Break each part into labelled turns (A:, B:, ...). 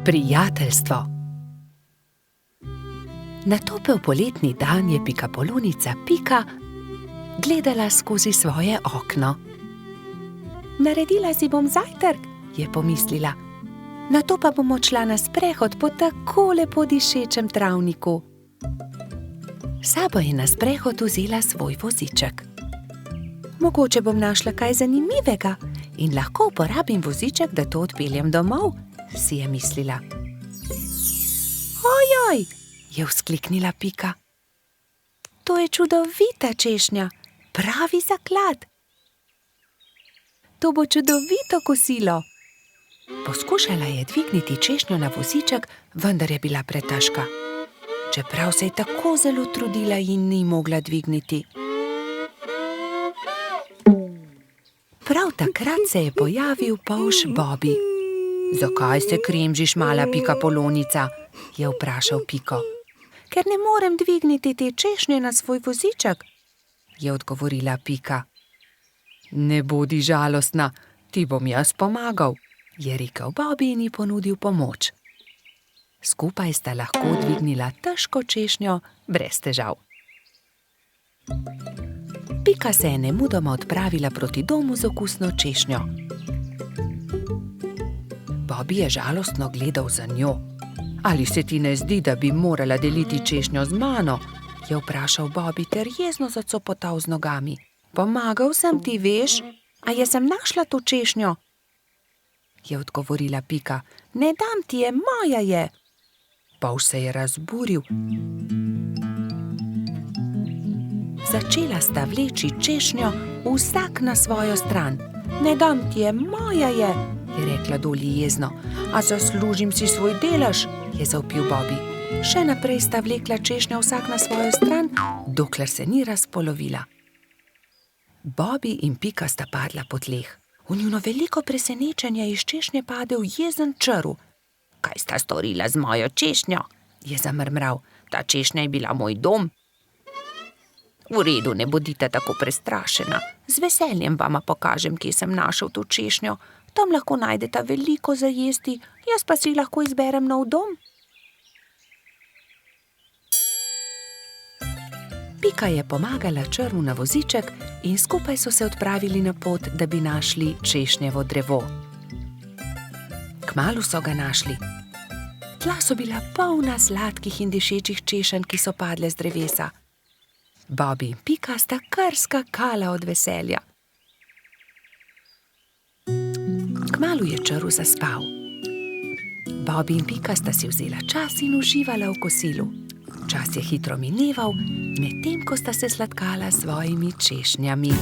A: Prijateljstvo. Na topel poletni dan je pikapolonica Pika gledala skozi svoje okno. Naredila si bom zajtrk, je pomislila. Nato pa bom odšla na sprehod po tako lepo dišečem travniku. Sabo je na sprehod vzela svoj voziček. Mogoče bom našla kaj zanimivega in lahko uporabim voziček, da to odpeljem domov, si je mislila. Ojoj, je vzkliknila Pika. To je čudovita češnja, pravi zaklad. To bo čudovito kosilo. Poskušala je dvigniti češnjo na voziček, vendar je bila pretežka. Čeprav se je tako zelo trudila in ni mogla dvigniti. Prav takrat se je pojavil polž Bobby. Zakaj se kremžiš, mala pikapolonica? Je vprašal Piko. Ker ne morem dvigniti te češnje na svoj voziček, je odgovorila Pika. Ne bodi žalostna, ti bom jaz pomagal, je rekel Bobby in ji ponudil pomoč. Skupaj sta lahko dvignila težko češnjo brez težav. Pika se je nemudoma odpravila proti domu z okusno češnjo. Bobby je žalostno gledal za njo. Ali se ti ne zdi, da bi morala deliti češnjo z mano? Je vprašal Bobby ter jezno zacopotal z nogami. Pomagal sem ti, veš, a jaz sem našla to češnjo, je odgovorila Pika. Ne dam ti je, moja je. Polž se je razburil. Začela sta vleči češnjo vsak na svojo stran. Ne dam ti je, moja je rekla Dolly jezno. A zaslužim si svoj delež, je zavpil Bobby. Še naprej sta vlekla češnjo vsak na svojo stran, dokler se ni razpolovila. Bobby in Pika sta padla po tleh. V njuno veliko presenečenje iz češnje padel jezen črv. Kaj sta storila z mojo češnjo? Je zamrmral. Ta češnja je bila moj dom. V redu, ne bodite tako prestrašena. Z veseljem vama pokažem, kje sem našel to češnjo. Tam lahko najdeta veliko za jesti, jaz pa si lahko izberem nov dom. Pika je pomagala črvu na voziček in skupaj so se odpravili na pot, da bi našli češnjevo drevo. Kmalu so ga našli. Tla so bila polna sladkih in dišečih češenj, ki so padle z drevesa. Bobby in Pika sta kar skakala od veselja. Kmalu je črv zaspal. Bobby in Pika sta si vzela čas in uživala v kosilu. Čas je hitro mineval, medtem ko sta se sladkala s svojimi češnjami.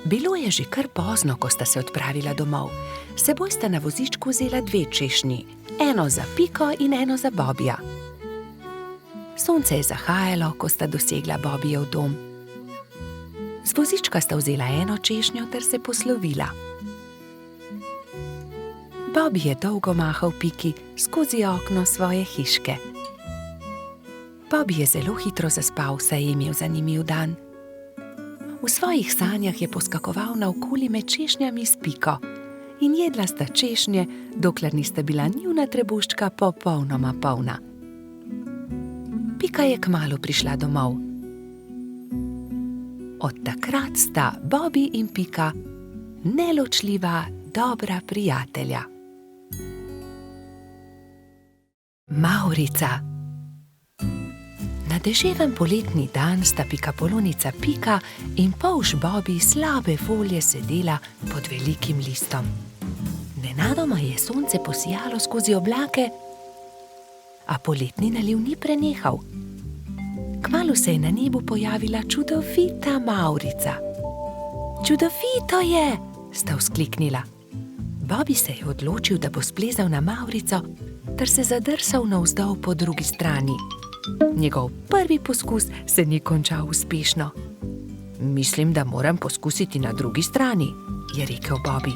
A: Bilo je že kar pozno, ko sta se odpravila domov. S seboj sta na vozičku vzela dve češnji, eno za Piko in eno za Bobbyja. Sonce je zahajalo, ko sta dosegla Bobbyjev dom. Z vozička sta vzela eno češnjo ter se poslovila. Bobby je dolgo mahal Piki skozi okno svoje hiške. Bobby je zelo hitro zaspal, saj je imel zanimiv dan. V svojih sanjah je poskakoval naokoli med češnjami s Piko in jedla sta češnje, dokler nista bila njuna trebuščka popolnoma polna. Pika je kmalu prišla domov. Od takrat sta Bobby in Pika neločljiva, dobra prijatelja. Mavrica. Na deževen poletni dan sta pikapolonica Pika in polž Bobby slabe volje sedela pod velikim listom. Nenadoma je sonce posijalo skozi oblake, a poletni naliv ni prenehal. Kmalu se je na nebu pojavila čudovita Mavrica. Čudovito je, sta vzkliknila. Bobby se je odločil, da bo splezal na mavrico ter se zadrsal navzdol po drugi strani. Njegov prvi poskus se ni končal uspešno. Mislim, da moram poskusiti na drugi strani, je rekel Bobby.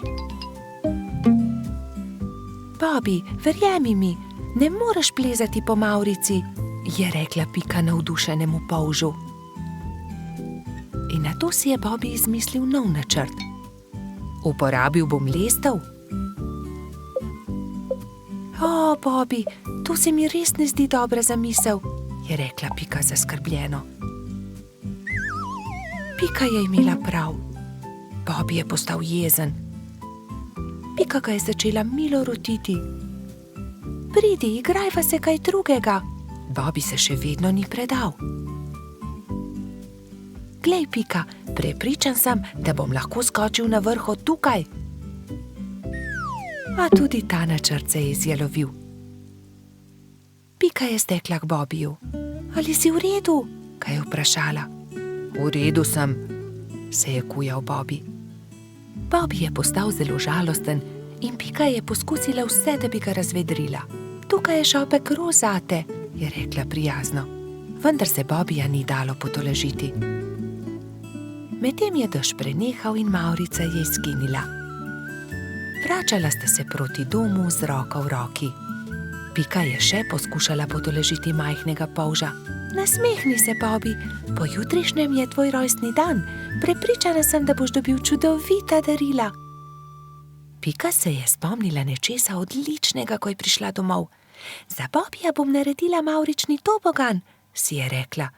A: Bobby, verjemi mi, ne moreš plezati po mavrici, je rekla Pika navdušenemu polžu. In nato si je Bobby izmislil nov načrt. Uporabil bom lestev. O, Bobby, to se mi res ne zdi dobra zamisel, je rekla Pika zaskrbljeno. Pika je imela prav. Bobby je postal jezen. Pika ga je začela milo rotiti. Pridi, igrajva se kaj drugega. Bobby se še vedno ni predal. Glej, Pika, prepričan sem, da bom lahko skočil na vrh od tukaj. A tudi ta načrt se je izjalovil. Pika je stekla k Bobbyju. Ali si v redu? Kaj je vprašala. V redu sem, se je kujal Bobby. Bobby je postal zelo žalosten in Pika je poskusila vse, da bi ga razvedrila. Tukaj je šopek roz zate, je rekla prijazno. Vendar se Bobbyja ni dalo potolažiti. Medtem je dež prenehal in mavrica je izginila. Vračala sta se proti domu z roko v roki. Pika je še poskušala potolažiti majhnega polža. Nasmehni se, Bobby, pojutrišnjem je tvoj rojstni dan. Prepričana sem, da boš dobil čudovita darila. Pika se je spomnila nečesa odličnega, ko je prišla domov. Za Bobbyja bom naredila mavrični tobogan, si je rekla.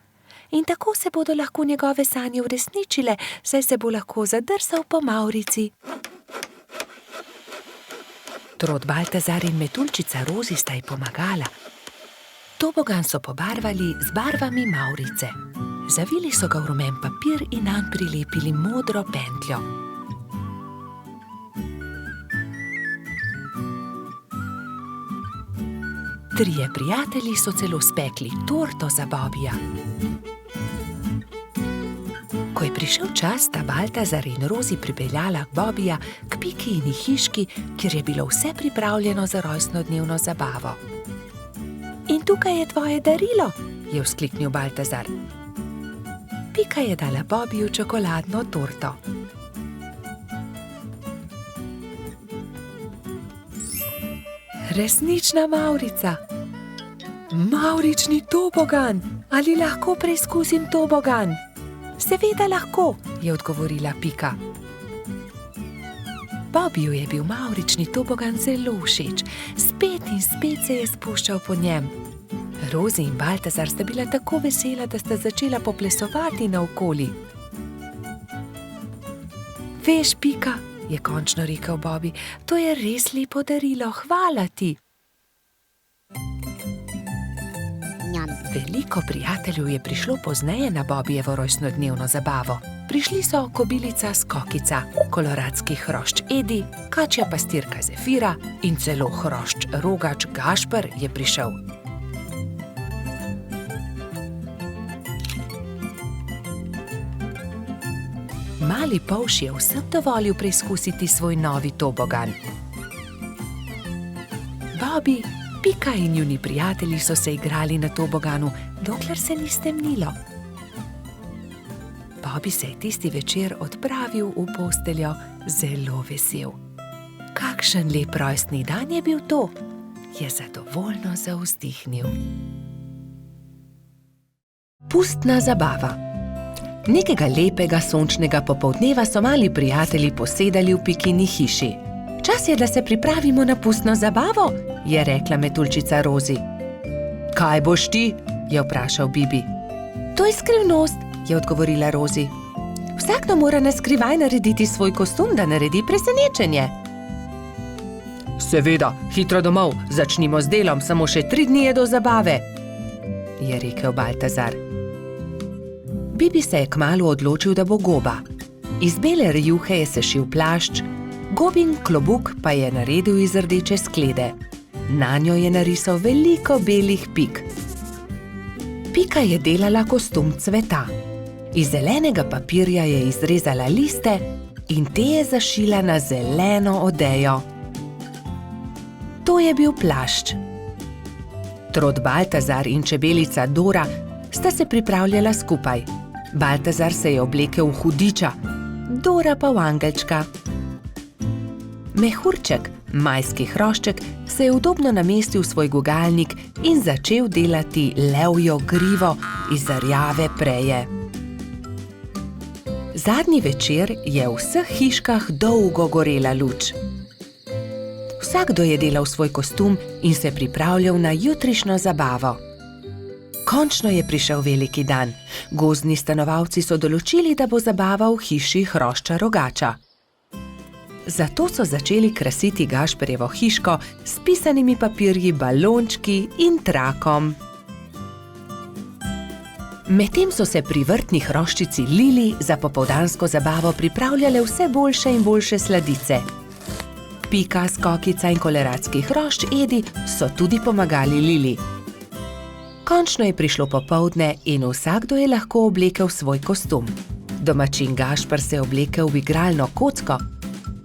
A: In tako se bodo lahko njegove sanje uresničile, saj se bo lahko zadrsal po mavrici. Trod Baltazar in metuljčica Rozi sta ji pomagala. Tobogan so pobarvali z barvami mavrice. Zavili so ga v rumen papir in nanj prilepili modro pentljo. Trije prijatelji so celo spekli torto za Bobbyja. Ko je prišel čas, sta Baltazar in Rozi pripeljala Bobbyja k Pikini hiški, kjer je bilo vse pripravljeno za rojstnodnevno zabavo. In tukaj je tvoje darilo, je vzkliknil Baltazar. Pika je dala Bobbyju čokoladno torto. Resnična mavrica. Mavrični tobogan. Ali lahko preizkusim tobogan? Seveda lahko, je odgovorila Pika. Bobbyju je bil mavrični tobogan zelo všeč. Spet in spet se je spuščal po njem. Rozi in Baltazar sta bila tako vesela, da sta začela poplesovati naokoli. Veš, Pika, je končno rekel Bobby, to je res lepo darilo, hvala ti. Veliko prijateljev je prišlo pozneje na Bobbyjevo rojstnodnevno zabavo. Prišli so kobilica Skokica, koloradski hrošč Edi, kačja pastirka Zefira in celo hrošč Rogač Gašper je prišel. Mali polž je vsem dovolil preizkusiti svoj novi tobogan. Bobby, Pika in njuni prijatelji so se igrali na toboganu, dokler se ni stemnilo. Bobby se je tisti večer odpravil v posteljo zelo vesel. Kakšen lep rojstni dan je bil to, je zadovoljno zavzdihnil. Pustna zabava. Nekega lepega sončnega popoldneva so mali prijatelji posedali v Pikini hiši. Čas je, da se pripravimo na pustno zabavo, je rekla metuljčica Rozi. Kaj boš ti? Je vprašal Bibi. To je skrivnost, je odgovorila Rozi. Vsakdo mora na skrivaj narediti svoj kostum, da naredi presenečenje. Seveda, hitro domov, začnimo z delom, samo še 3 dni je do zabave, je rekel Baltazar. Bibi se je kmalu odločil, da bo goba. Iz bele rjuhe je sešil plašč, Gobin klobuk pa je naredil iz rdeče sklede. Nanjo je narisal veliko belih pik. Pika je delala kostum cveta. Iz zelenega papirja je izrezala liste in te je zašila na zeleno odejo. To je bil plašč. Trod Baltazar in čebelica Dora sta se pripravljala skupaj. Baltazar se je oblekel v hudiča, Dora pa v angelčka. Mehurček, majski hrošček, se je udobno namestil v svoj gugalnik in začel delati levjo grivo iz rjave preje. Zadnji večer je v vseh hiškah dolgo gorela luč. Vsakdo je delal svoj kostum in se pripravljal na jutrišnjo zabavo. Končno je prišel veliki dan. Gozdni stanovalci so določili, da bo zabava v hiši hrošča Rogača. Zato so začeli krasiti Gašperjevo hiško s pisanimi papirji, balončki in trakom. Medtem so se pri vrtni hroščici Lili za popoldansko zabavo pripravljale vse boljše in boljše sladice. Pika, Skokica in koleratski hrošč Edi so tudi pomagali Lili. Končno je prišlo popoldne in vsakdo je lahko oblekel svoj kostum. Domačin Gašper se je oblekel v igralno kocko.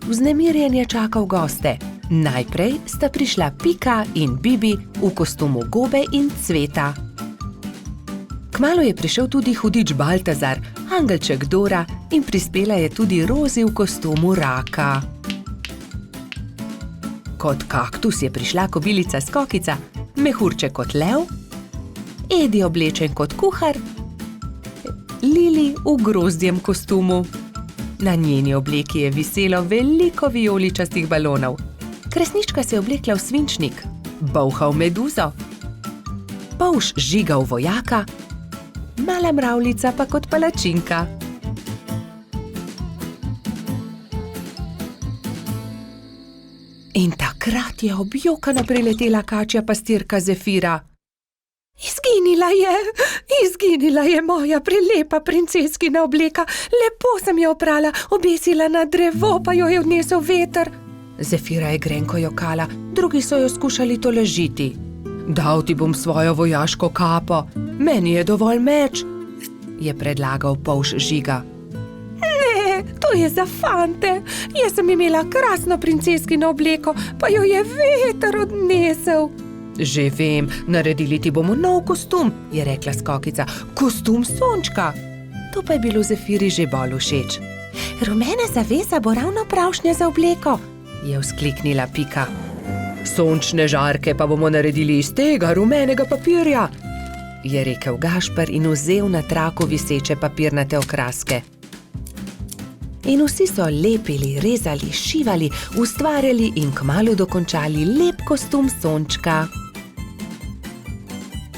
A: Vznemirjen je čakal goste. Najprej sta prišla Pika in Bibi v kostumu gobe in cveta. Kmalu je prišel tudi hudič Baltazar, angelček Dora in prispela je tudi Rozi v kostumu raka. Kot kaktus je prišla kobilica Skokica, mehurček kot lev, Edi oblečen kot kuhar, Lili v grozdjem kostumu. Na njeni obleki je viselo veliko vijoličastih balonov. Kresnička se je oblekla v svinčnik, Bolha v meduzo, Polž Žiga v vojaka, Mala mravljica pa kot palačinka. In takrat je objokana priletela kačja pastirka Zefira. Izginila je moja prelepa princeskina obleka. Lepo sem jo oprala, obesila na drevo, pa jo je odnesel veter. Zefira je grenko jokala, drugi so jo skušali tolažiti. Dal ti bom svojo vojaško kapo, meni je dovolj meč, je predlagal Polž Žiga. Ne, to je za fante. Jaz sem imela krasno princeskino obleko, pa jo je veter odnesel. Že vem, naredili ti bomo nov kostum, je rekla Skokica. Kostum sončka. To pa je bilo Zefiri že bolj všeč. Rumena zavesa bo ravno pravšnja za obleko, je vzkliknila Pika. Sončne žarke pa bomo naredili iz tega rumenega papirja, je rekel Gašper in vzel na traku viseče papirnate okraske. In vsi so lepili, rezali, šivali, ustvarjali in kmalu dokončali lep kostum sončka.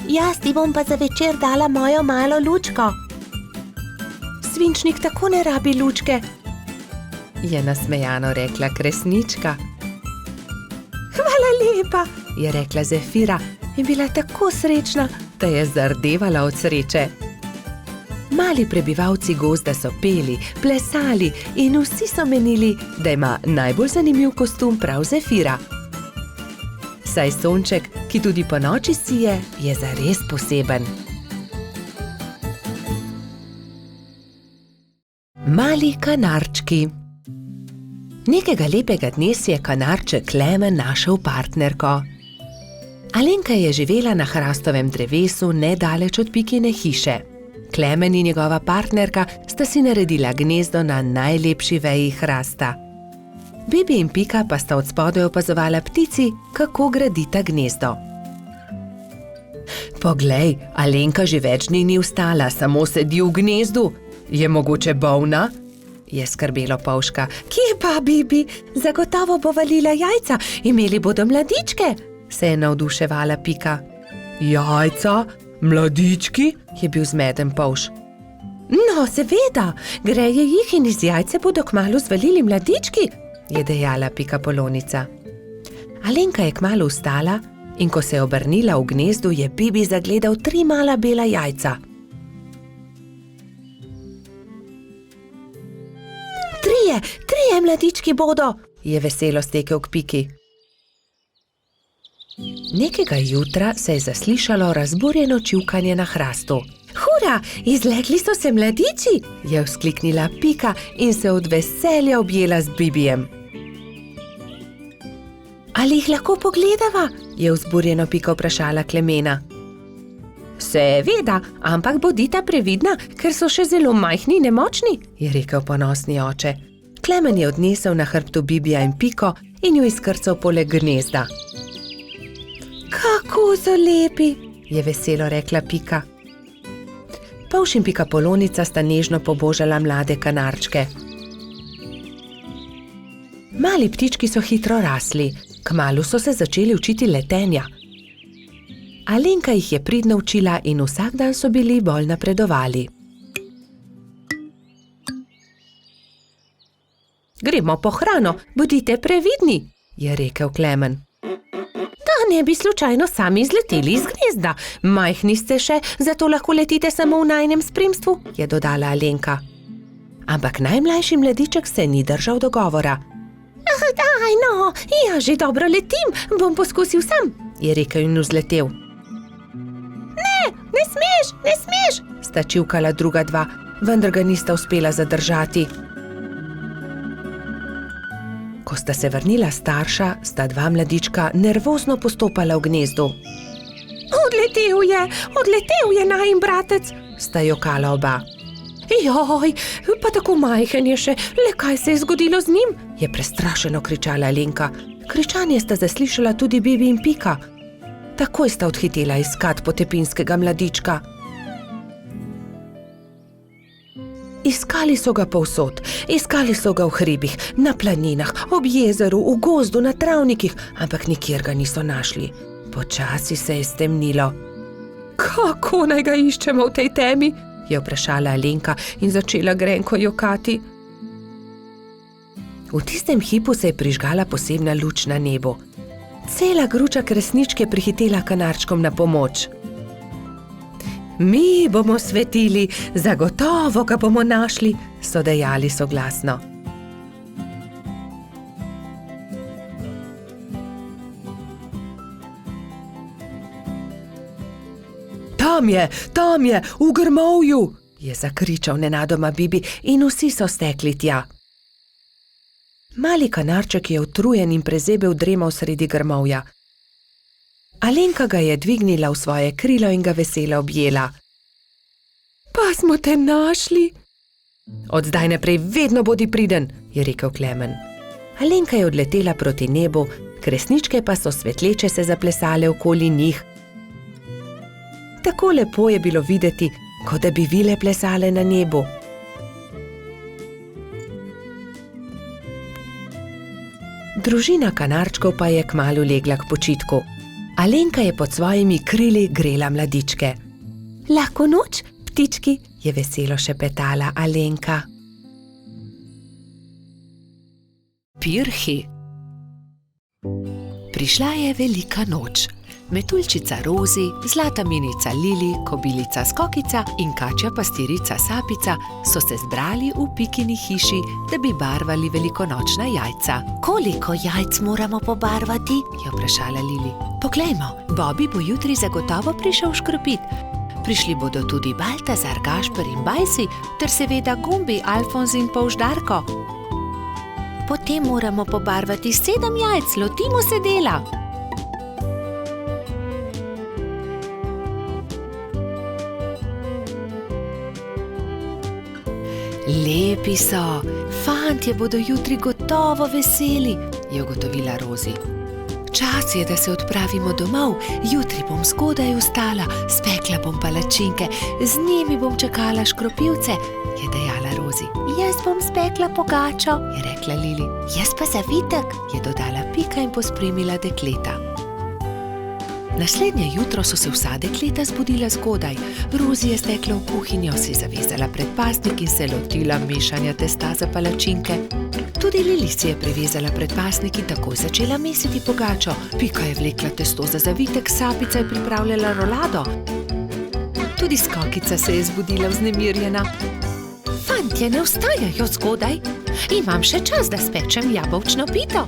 A: Jaz ti bom pa za večer dala mojo malo lučko. Svinčnik tako ne rabi lučke, je nasmejano rekla Kresnička. Hvala lepa, je rekla Zefira in bila tako srečna, da je zardevala od sreče. Mali prebivalci gozda so peli, plesali in vsi so menili, da ima najbolj zanimiv kostum prav Zefira. Saj sonček, ki tudi ponoči sije, je zares poseben. Mali kanarčki. Nekega lepega dne si je kanarček Klemen našel partnerko. Alenka je živela na hrastovem drevesu nedaleč od Pikine hiše. Klemen in njegova partnerka sta si naredila gnezdo na najlepši veji hrasta. Bibi in Pika pa sta od spodaj opazovala ptici, kako gradita gnezdo. Poglej, Alenka že več dni ni vstala, samo sedi v gnezdu. Je mogoče bolna? Je skrbelo Polžka. Kje pa, Bibi? Zagotovo bo valila jajca, imeli bodo mladičke, se je navduševala Pika. Jajca? Mladički? Je bil zmeden Polž. No, seveda, greje jih in iz jajce bodo kmalu zvalili mladički, je dejala Pika Polonica. Alenka je kmalu vstala in ko se je obrnila v gnezdu, je Bibi zagledal 3 mala bela jajca. Trije mladički bodo, je veselo stekel k Piki. Nekega jutra se je zaslišalo razburjeno čivkanje na hrastu. Hura, izlegli so se mladiči, je vzkliknila Pika in se od veselja objela z Bibijem. Ali jih lahko pogledava? Je vzburjeno Pika vprašala Klemena. Seveda, ampak bodita previdna, ker so še zelo majhni in nemočni, je rekel ponosni oče. Klemen je odnesel na hrbtu Bibija in Piko in jo izkrcal poleg gnezda. Kako so lepi, je veselo rekla Pika. Polž in Pika Polonica sta nežno pobožala mlade kanarčke. Mali ptički so hitro rasli, kmalu so se začeli učiti letenja. Alenka jih je pridno učila in vsak dan so bili bolj napredovali. Gremo po hrano, bodite previdni, je rekel Klemen. Da ne bi slučajno sami izleteli iz gnezda. Majhni ste še, zato lahko letite samo v najinem spremstvu, je dodala Alenka. Ampak najmlajši mladiček se ni držal dogovora. Daj no, ja že dobro letim, bom poskusil sam, je rekel in vzletel. Ne smeš, sta čivkala druga dva, vendar ga nista uspela zadržati. Ko sta se vrnila starša, sta dva mladička nervozno postopala v gnezdu. Odletel je najin bratec, sta jokala oba. Joj, pa tako majhen je še, le kaj se je zgodilo z njim, je prestrašeno kričala Alenka. Kričanje sta zaslišala tudi Bibi in Pika. Takoj sta odhitela iskat potepinskega mladička. Iskali so ga povsod, iskali so ga v hribih, na planinah, ob jezeru, v gozdu, na travnikih, ampak nikjer ga niso našli. Počasi se je stemnilo. Kako naj ga iščemo v tej temi? Je vprašala Alenka in začela grenko jokati. V tistem hipu se je prižgala posebna luč na nebu. Cela gruča kresničk je prihitela kanarčkom na pomoč. Mi bomo svetili, zagotovo ga bomo našli, so dejali soglasno. Tam je, v grmovju, je zakričal nenadoma Bibi in vsi so stekli tja. Mali kanarček je utrujen in prezebel dremal sredi grmovja. Alenka ga je dvignila v svoje krilo in ga veselo objela. Pa smo te našli. Od zdaj naprej vedno bodi priden, je rekel Klemen. Alenka je odletela proti nebu, kresničke pa so svetleče se zaplesale okoli njih. Tako lepo je bilo videti, kot da bi vile plesale na nebu. Družina kanarčkov pa je kmalu legla k počitku. Alenka je pod svojimi krili grela mladičke. Lahko noč, ptički, je veselo šepetala Alenka. Pirhi. Prišla je velika noč. Metuljčica Rozi, zlata minica Lili, kobilica Skokica in kačja pastirica Sapica so se zbrali v Pikini hiši, da bi barvali velikonočna jajca. Koliko jajc moramo pobarvati? Je vprašala Lili. Poglejmo, Bobby bo jutri zagotovo prišel škropit. Prišli bodo tudi Baltazar, Gašper in Bajsi, ter seveda Gumbi, Alfonz in Polž Darko. Potem moramo pobarvati 7 jajc, lotimo se dela. Lepi so, fantje bodo jutri gotovo veseli, je ugotovila Rozi. Čas je, da se odpravimo domov, jutri bom zgodaj vstala, spekla bom palačinke, z njimi bom čakala škropivce, je dejala Rozi. Jaz bom spekla pogačo, je rekla Lili. Jaz pa zavitek, je dodala Pika in pospremila dekleta. Naslednje jutro so se vsa dekleta zbudila zgodaj. Rozi je stekla v kuhinjo, si zavezala predpasnik in se lotila mešanja testa za palačinke. Tudi Lili si je privezala predpasnik in takoj začela mesiti pogačo. Pika je vlekla testo za zavitek, Sapica je pripravljala rolado. Tudi Skokica se je zbudila vznemirjena. Fantje ne vstajajo zgodaj, imam še čas, da spečem jabolčno pito.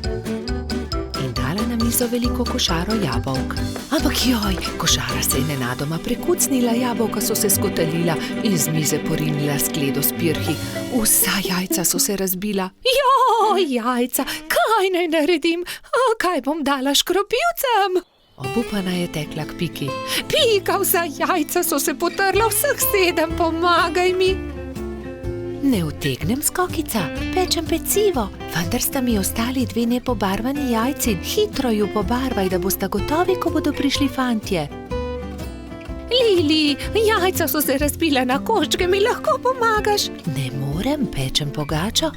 A: In dala na mizo veliko košaro jabolk. Ampak joj, košara se je nenadoma prekucnila, jabolka so se skotalila in z mize porinila skledo s pirhi. Vsa jajca so se razbila. Joj, jajca, kaj kaj naj naredim? Kaj bom dala škropilcem? Obupana je tekla k Piki. Pika, vsa jajca so se potrla, vseh 7, pomagaj mi. Ne utegnem, Skokica, pečem pecivo, vendar sta mi ostali 2 nepobarvani jajci. Hitro ju pobarvaj, da bosta gotovi, ko bodo prišli fantje. Lili, jajca so se razbila na koščke, mi lahko pomagaš? Ne morem, pečem pogačo.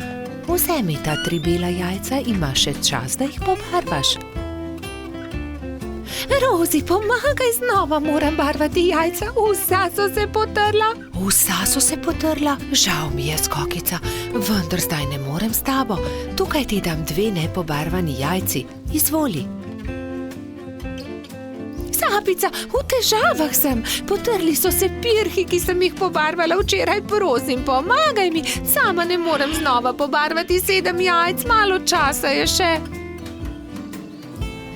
A: Vzemi ta 3 bela jajca, imaš še čas, da jih pobarvaš. Rozi, pomagaj, znova moram barvati jajca, vsa so se potrla. Vsa so se potrla? Žal mi je, Skokica, vendar zdaj ne morem s tabo. Tukaj ti dam 2 nepobarvani jajci, izvoli. Sapica, v težavah sem, potrli so se pirhi, ki sem jih pobarvala včeraj, prosim, pomagaj mi, sama ne morem znova pobarvati 7 jajc, malo časa je še.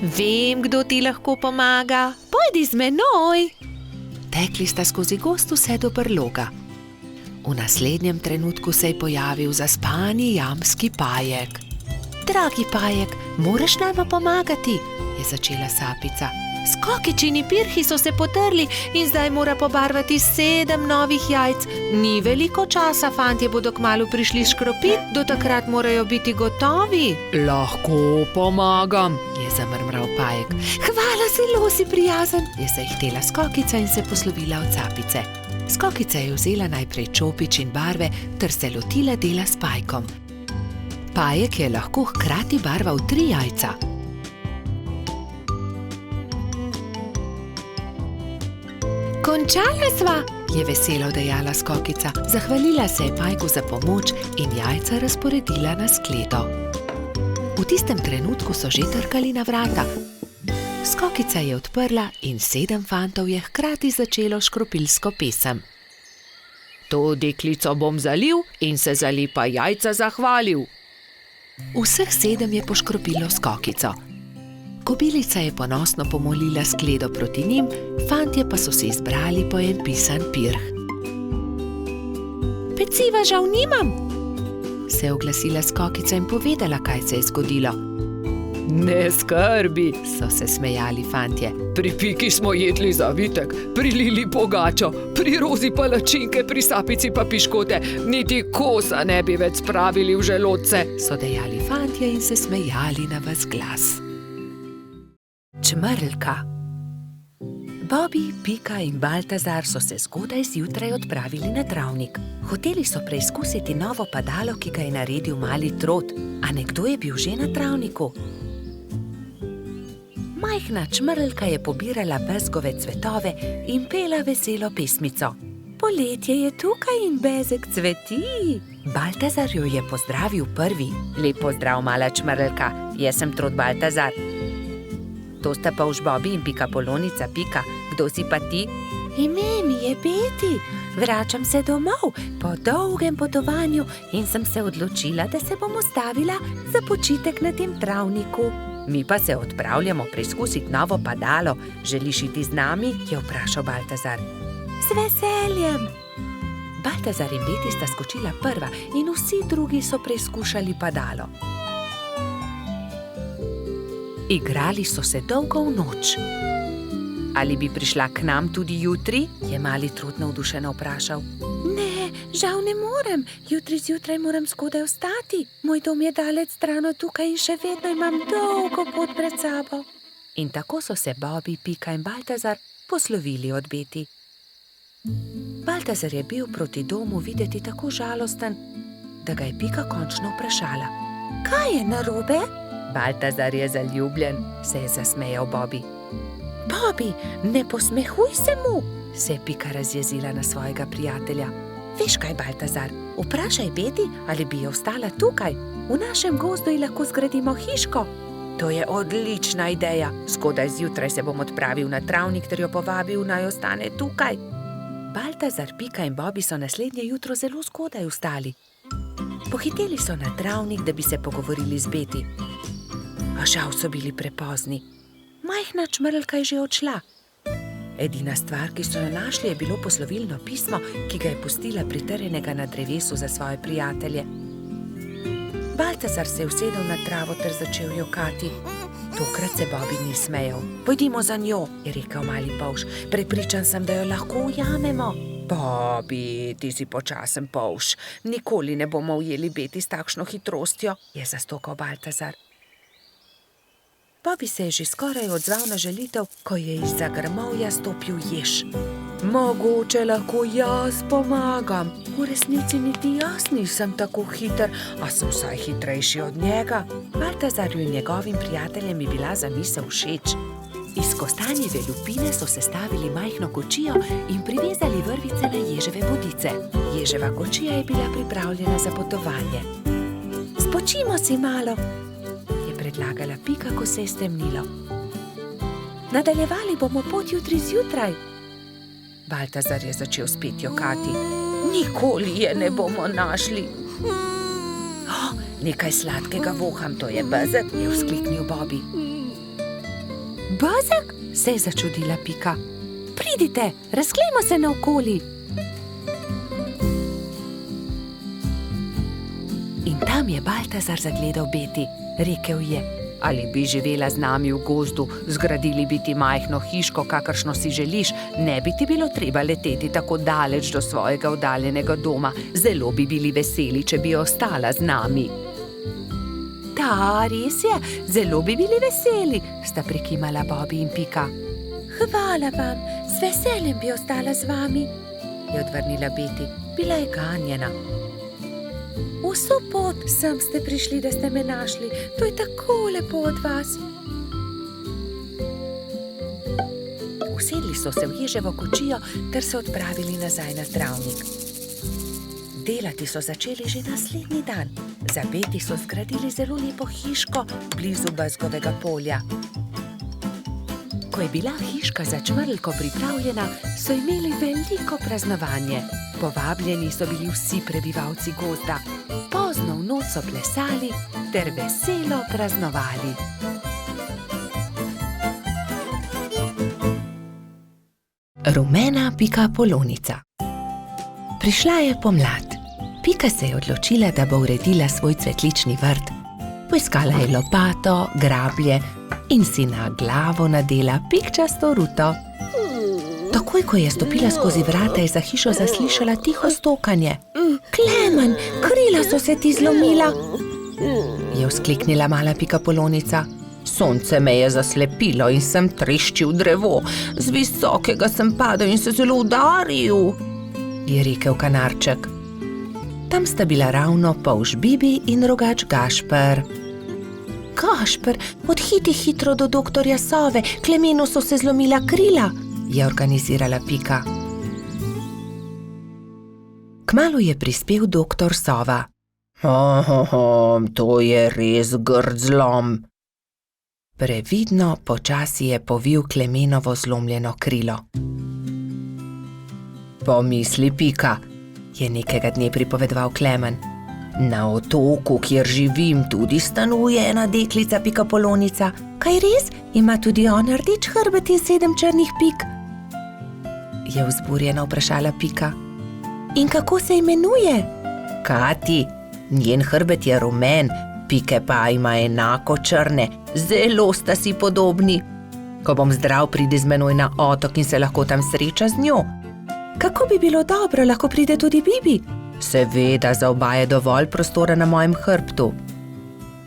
A: Vem, kdo ti lahko pomaga. Pojdi z menoj. Tekli sta skozi gozd vse do brloga. V naslednjem trenutku se je pojavil zaspani jamski Pajek. Dragi Pajek, moraš nama pomagati, je začela Sapica. Skokičini pirhi so se potrli in zdaj mora pobarvati 7 novih jajc. Ni veliko časa, fantje bodo kmalu prišli škropit, do takrat morajo biti gotovi. Lahko pomagam, je zamrmral Pajek. Hvala, zelo si prijazen, je zahtela Skokica in se poslovila od Sapice. Skokica je vzela najprej čopič in barve ter se lotila dela s Pajkom. Pajek je lahko hkrati barval 3 jajca. Končala sva, je veselo dejala Skokica. Zahvalila se je Pajku za pomoč in jajca razporedila na skledo. V tistem trenutku so že trkali na vrata. Skokica je odprla in 7 fantov je hkrati začelo škropilsko pesem. To deklico bom zalil in se za lepa jajca zahvalil. Vseh 7 je poškropilo Skokico. Kobilica je ponosno pomolila skledo proti njim, fantje pa so se izbrali po en pisan pirh. Peciva žal nimam, se je oglasila Skokica in povedala, kaj se je zgodilo. Ne skrbi, so se smejali fantje. Pri Piki smo jedli zavitek, pri Lili pogačo, pri Rozi palačinke, pri Sapici pa piškote. Niti kosa ne bi več spravili v želodce, so dejali fantje in se smejali na ves glas. Čmrlka. Bobi, Pika in Baltazar so se zgodaj zjutraj odpravili na travnik. Hoteli so preizkusiti novo padalo, ki ga je naredil mali Trot. A nekdo je bil že na travniku. Majhna čmrlka je pobirala bezgove cvetove in pela veselo pesmico. Poletje je tukaj in bezeg cveti. Baltazar jo je pozdravil prvi. Lep pozdrav, mala čmrlka, jaz sem Trot Baltazar. To sta pa už Bobi in Pika Polonica. Pika, kdo si pa ti? Ime mi je Beti. Vračam se domov po dolgem potovanju in sem se odločila, da se bom ustavila za počitek na tem travniku. Mi pa se odpravljamo preizkusiti novo padalo. Želiš iti z nami? Je vprašal Baltazar. Z veseljem. Baltazar in Beti sta skočila prva in vsi drugi so preizkušali padalo. Igrali so se dolgo v noč. Ali bi prišla k nam tudi jutri? Je mali Trot navdušeno vprašal. Ne, žal ne morem. Jutri zjutraj moram zgodaj vstati. Moj dom je daleč stran od tukaj in še vedno imam dolgo pot pred sabo. In tako so se Bobi, Pika in Baltazar poslovili od Beti. Baltazar je bil proti domu videti tako žalosten, da ga je Pika končno vprašala. Kaj je narobe? Baltazar je zaljubljen, se je zasmejal Bobi. Bobi, ne posmehuj se mu, se je Pika razjezila na svojega prijatelja. Veš kaj, Baltazar, vprašaj Beti, ali bi jo ostala tukaj. V našem gozdu ji lahko zgradimo hiško. To je odlična ideja. Zgodaj zjutraj se bom odpravil na travnik ter jo povabil, naj ostane tukaj. Baltazar, Pika in Bobi so naslednje jutro zelo zgodaj vstali. Pohiteli so na travnik, da bi se pogovorili z Beti. A žal so bili prepozni. Majhna čmrlka je že odšla. Edina stvar, ki so jo našli, je bilo poslovilno pismo, ki ga je pustila pritrjenega na drevesu za svoje prijatelje. Baltazar se je usedel na travo ter začel jokati. Tokrat se Bobby ni smejal. Pojdimo za njo, je rekel mali polž. Prepričan sem, da jo lahko ujamemo. Bobby, ti si počasen polž. Nikoli ne bomo ujeli Beti s takšno hitrostjo, je zastokal Baltazar. Bobby se je že skoraj odzval na želitev, ko je izza grmovja stopil jež. Mogoče lahko jaz pomagam. V resnici niti jaz nisem tako hiter, a sem vsaj hitrejši od njega. Baltazarju in njegovim prijateljem je bila zamisel všeč. Iz kostanjeve lupine so sestavili majhno kočijo in privezali vrvice na ježeve bodice. Ježeva kočija je bila pripravljena za potovanje. Spočimo si malo, je predlagala Pika, ko se je stemnilo. Nadaljevali bomo pot jutri zjutraj. Baltazar je začel spet jokati. Nikoli je ne bomo našli. Nekaj sladkega voham, to je bezeg, je vzkliknil Bobby. Bezeg? Se je začudila Pika. Pridite, razglejmo se naokoli. In tam je Baltazar zagledal Beti. Rekel je: ali bi živela z nami v gozdu, zgradili bi ti majhno hiško, kakršno si želiš, ne bi ti bilo treba leteti tako daleč do svojega oddaljenega doma. Zelo bi bili veseli, če bi ostala z nami. Da, res je, zelo bi bili veseli, sta prikimala Bobby in Pika. Hvala vam, z veseljem bi ostala z vami, je odvrnila Beti. Bila je ganjena. Vso pot sem ste prišli, da ste me našli. To je tako lepo od vas. Usedli so se v ježevo kočijo ter se odpravili nazaj na travnik. Delati so začeli že naslednji dan. Za Beti so zgradili zelo lepo hiško blizu bezgovega polja. Ko je bila hiška za čmrlko pripravljena, so imeli veliko praznovanje. Povabljeni so bili vsi prebivalci gozda. Pozno v noč so plesali ter veselo praznovali. Rumena pikapolonica. Prišla je pomlad. Pika se je odločila, da bo uredila svoj cvetlični vrt. Poiskala je lopato, grablje in si na glavo nadela pikčasto ruto. Takoj, ko je stopila skozi vrata, je za hišo zaslišala tiho stokanje. Klemen, krila so se ti zlomila, je vzkliknila mala pikapolonica. Sonce me je zaslepilo in sem treščil drevo. Z visokega sem padel in se zelo udaril, je rekel kanarček. Tam sta bila ravno polž Bibi in rogač Gašper. Gašper, odhiti hitro do doktorja Sove, Klemenu so se zlomila krila, je organizirala Pika. Kmalu je prispel doktor Sova. To je res grd zlom. Previdno počasi je povil Klemenovo zlomljeno krilo. Pomisli, Pika, je nekega dne pripovedoval Klemen. Na otoku, kjer živim, tudi stanuje ena deklica pikapolonica. Kaj res? Ima tudi ona rdeč hrbet in 7 črnih pik? Je vzburjeno vprašala Pika. In kako se imenuje? Kati, njen hrbet je rumen, pike pa ima enako črne, zelo sta si podobni. Ko bom zdrav, pridi z menoj na otok in se lahko tam sreča z njo. Kako bi bilo dobro, lahko pride tudi Bibi? Seveda, za oba je dovolj prostora na mojem hrbtu.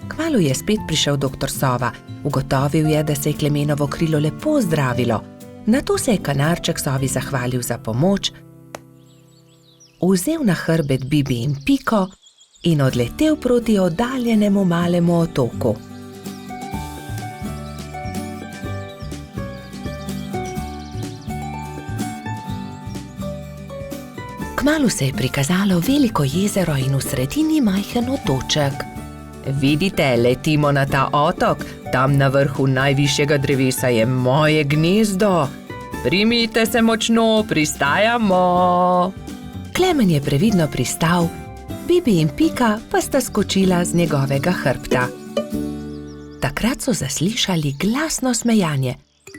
A: Kmalu je spet prišel doktor Sova. Ugotovil je, da se je Klemenovo krilo lepo zdravilo. Nato se je kanarček Sovi zahvalil za pomoč, vzel na hrbet Bibi in Piko in odletel proti oddaljenemu malemu otoku. Kmalu se je prikazalo veliko jezero in v sredini majhen otoček. Vidite, letimo na ta otok, tam na vrhu najvišjega drevesa je moje gnezdo. Primite se močno, pristajamo. Klemen je previdno pristal, Bibi in Pika pa sta skočila z njegovega hrbta. Takrat so zaslišali glasno smejanje.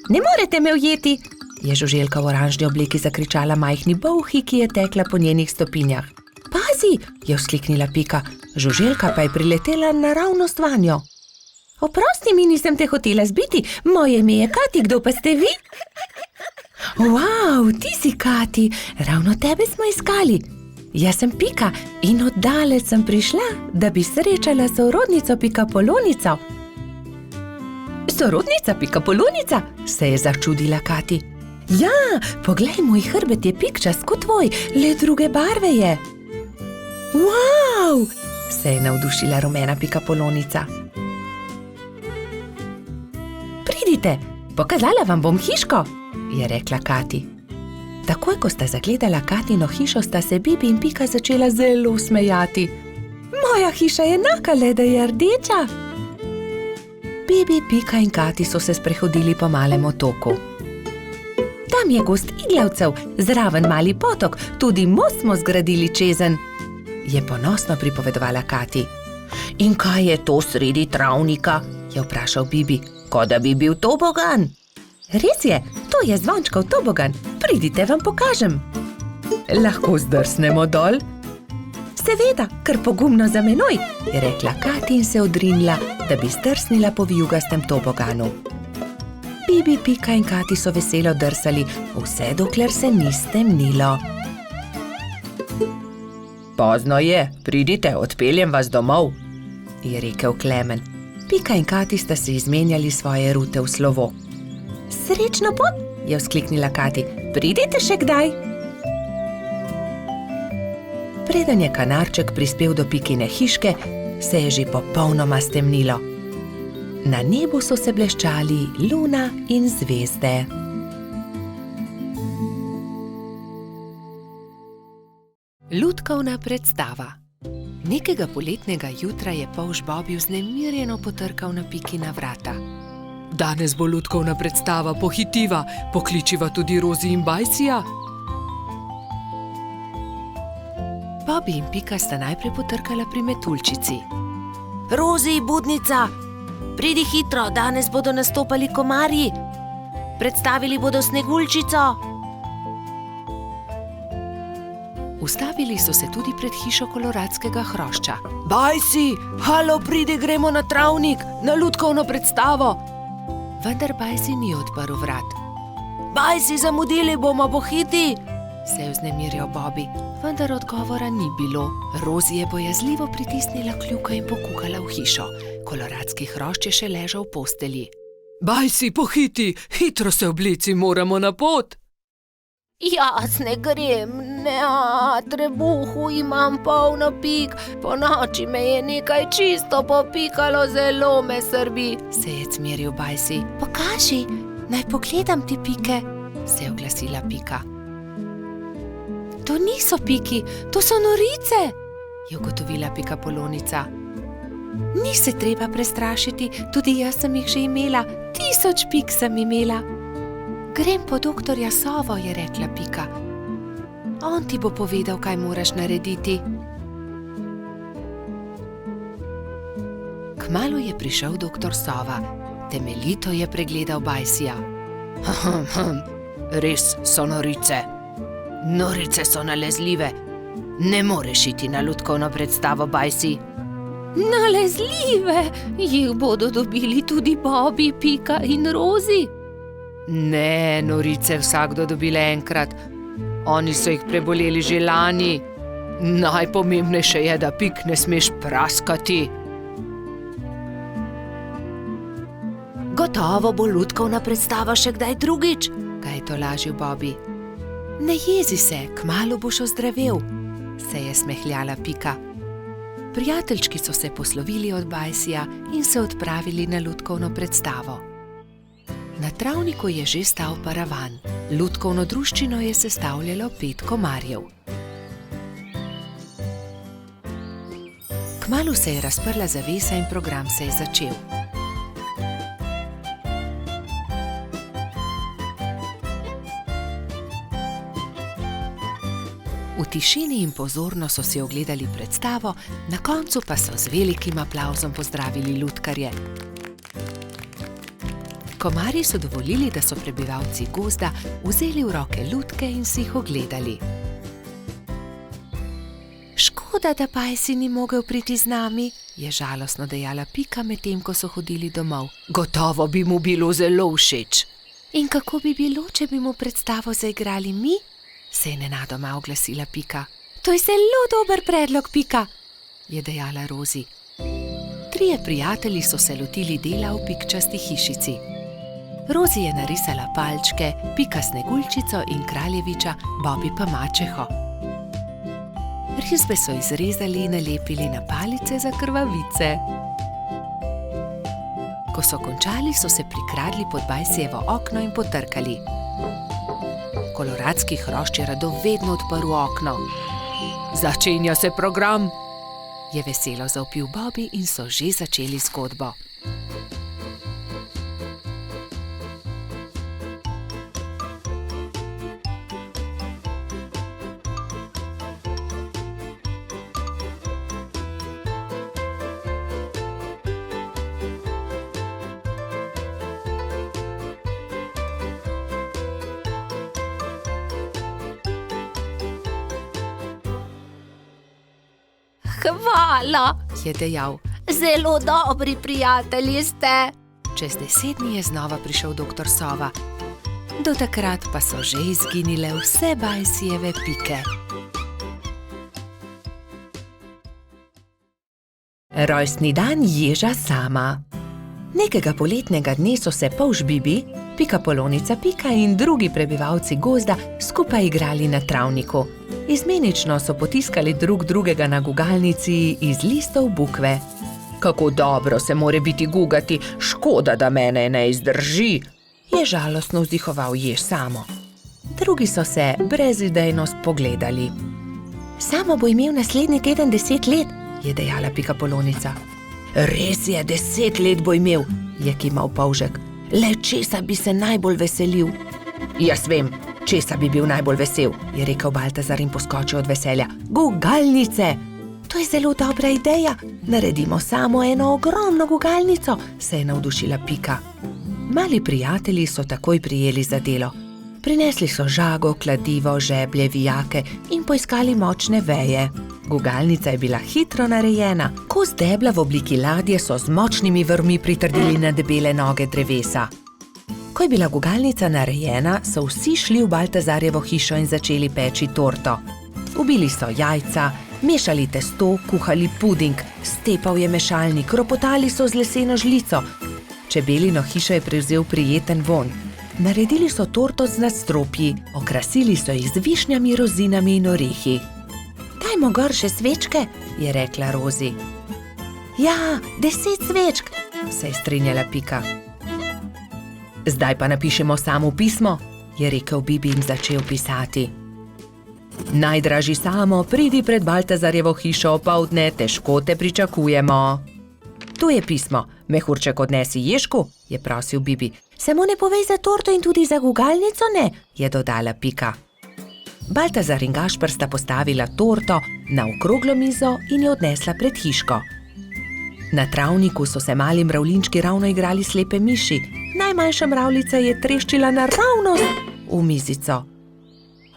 A: Ne morete me ujeti, je žuželka v oranžni obleki zakričala majhni bolhi, ki je tekla po njenih stopinjah. Pazi, je vzkliknila Pika, Žuželka pa je priletela naravnost vanjo. Oprosti mi, nisem te hotela zbiti, moje ime je Kati, kdo pa ste vi? Wow, ti si Kati, ravno tebe smo iskali. Jaz sem Pika in od daleč sem prišla, da bi srečala sorodnico Pikapolonico. Sorodnica Pikapolonica, se je začudila Kati. Ja, poglej, moj hrbet je pikčast kot tvoj, le druge barve je. Wow, se je navdušila rumena Pikapolonica. Pridite, pokazala vam bom hiško, je rekla Kati. Takoj, ko sta zagledala Katino hišo, sta se Bibi in Pika začela zelo smejati. Moja hiša je enaka, le da je rdeča. Bibi, Pika in Kati so se sprehodili po malem otoku. Tam je gozd iglavcev, zraven mali potok, tudi most smo zgradili čezen, je ponosno pripovedovala Kati. In kaj je to sredi travnika, je vprašal Bibi, kot da bi bil tobogan. Res je, to je zvončkov tobogan, pridite, vam pokažem. Lahko zdrsnemo dol? Seveda, kar pogumno za menoj, je rekla Kati in se odrinila, da bi zdrsnila po vijugastem toboganu. Bibi, Pika in Kati so veselo drsali, vse dokler se ni stemnilo. Pozno je, pridite, odpeljem vas domov, je rekel Klemen. Pika in Kati sta se izmenjali svoje rute v slovo. Srečno pot, je vzkliknila Kati, pridite še kdaj. Preden je kanarček prispel do Pikine hiške, se je že popolnoma stemnilo. Na nebu so se bleščali luna in zvezde. Lutkovna predstava. Nekega poletnega jutra je polž Bobi vznemirjeno potrkal na Pikina vrata. Danes bo lutkovna predstava, pohitiva, pokličiva tudi Rozi in Bajsija. Bobi in Pika sta najprej potrkala pri metuljčici. Rozi, budnica, pridi hitro, danes bodo nastopali komarji. Predstavili bodo Sneguljčico. Ustavili so se tudi pred hišo koloradskega hrošča. Bajsi, halo, pridi, gremo na travnik, na lutkovno predstavo. Vendar Bajsi ni odprl vrat. Bajsi, zamudili bomo, pohiti, se je vznemirjal Bobi, vendar odgovora ni bilo. Rozi je bojazljivo pritisnila kljuko in pokukala v hišo. Koloradski hrošč je še ležal v postelji. Bajsi, pohiti, hitro se oblici, moramo na pot. Jaz ne grem, trebuhu imam polno pik, po noči me je nekaj čisto popikalo, zelo me srbi, se je cmeril Bajsi. Pokaži, naj pogledam ti pike, se je oglasila Pika. To niso piki, to so norice, je ugotovila Pikapolonica. Ni se treba prestrašiti, tudi jaz sem jih že imela, 1000 pik sem imela. Grem po doktorja Sovo, je rekla Pika. On ti bo povedal, kaj moraš narediti. Kmalu je prišel doktor Sova. Temeljito je pregledal Bajsija. Res so norice. Norice so nalezljive. Ne moreš iti na lutkovno predstavo, Bajsi. Nalezljive? Jih bodo dobili tudi Bobi, Pika in Rozi? Ne, norice vsakdo dobile enkrat. Oni so jih preboleli že lani. Najpomembnejše je, da pik ne smeš praskati. Gotovo bo lutkovna predstava še kdaj drugič, ga je tolažil Bobi. Ne jezi se, kmalu boš ozdravel, se je smehljala Pika. Prijateljčki so se poslovili od Bajsija in se odpravili na lutkovno predstavo. Na travniku je že stal paravan. Lutkovno druščino je sestavljalo 5 komarjev. Kmalu se je razprla zavesa in program se je začel. V tišini in pozorno so si ogledali predstavo, na koncu pa so z velikim aplavzom pozdravili lutkarje. Komarji so dovolili, da so prebivalci gozda vzeli v roke lutke in si jih ogledali. Škoda Škoda, da Pajsi ni mogel priti z nami, je žalostno dejala Pika, medtem ko so hodili domov. Gotovo bi mu bilo zelo všeč. In kako bi bilo, če bi mu predstavo zaigrali mi? Se je nenadoma oglasila Pika. To je zelo dober predlog, Pika, je dejala Rozi. 3 prijatelji so se lotili dela v pikčasti hišici. Rozi je narisala palčke, Pika Sneguljčico in kraljeviča, Bobi pa mačeho. Risbe so izrezali in nalepili na palice za krvavice. Ko so končali, so se prikradli pod Bajsijevo okno in potrkali. Koloradski hrošč je rado vedno odprl okno. Začenja se program, je veselo zavpil Bobi in so že začeli zgodbo. Hvala, je dejal. Zelo dobri prijatelji ste. Čez 10 dni je znova prišel doktor Sova. Do takrat pa so že izginile vse Bajsijeve pike. Rojstni dan ježa Sama. Nekega poletnega dne so se Polž Bibi, Pikapolonica Pika in drugi prebivalci gozda skupaj igrali na travniku. Izmenično so potiskali drug drugega na gugalnici iz listov bukve. Kako dobro se more biti gugati, škoda, da mene ne izdrži, je žalostno vzdihoval jež Samo. Drugi so se brezidejno spogledali. Samo bo imel naslednji teden 10 let, je dejala Pikapolonica. Res je, 10 let bo imel, je kimal Polžek. Le česa bi se najbolj veselil? Jaz vem, česa bi bil najbolj vesel, je rekel Baltazar in poskočil od veselja. Gugalnice! To je zelo dobra ideja. Naredimo samo eno ogromno gugalnico, se je navdušila Pika. Mali prijatelji so takoj prijeli za delo. Prinesli so žago, kladivo, žeblje, vijake in poiskali močne veje. Gugalnica je bila hitro narejena. Kos debla v obliki ladje so z močnimi vrvmi pritrdili na debele noge drevesa. Ko je bila gugalnica narejena, so vsi šli v Baltazarjevo hišo in začeli peči torto. Ubili so jajca, mešali testo, kuhali puding, stepal je mešalnik, ropotali so z leseno žlico. Čebelino hišo je prevzel prijeten vonj. Naredili so torto z nadstropji, okrasili so jih z višnjami, rozinami in orehi. Dajmo gor še svečke, je rekla Rozi. Ja, 10 svečk, se je strinjala Pika. Zdaj pa napišemo samo pismo, je rekel Bibi in začel pisati. Najdražji Samo, pridi pred Baltazarjevo hišo opoldne, težko te pričakujemo. Tu je pismo, mehurček odnesi Ježku, je prosil Bibi. Samo ne povej za torto in tudi za gugalnico ne, je dodala Pika. Baltazar in Gašper sta postavila torto na okroglo mizo in jo odnesla pred hiško. Na travniku so se mali mravljinčki ravno igrali slepe miši. Najmanjša mravljica je treščila naravnost v mizico.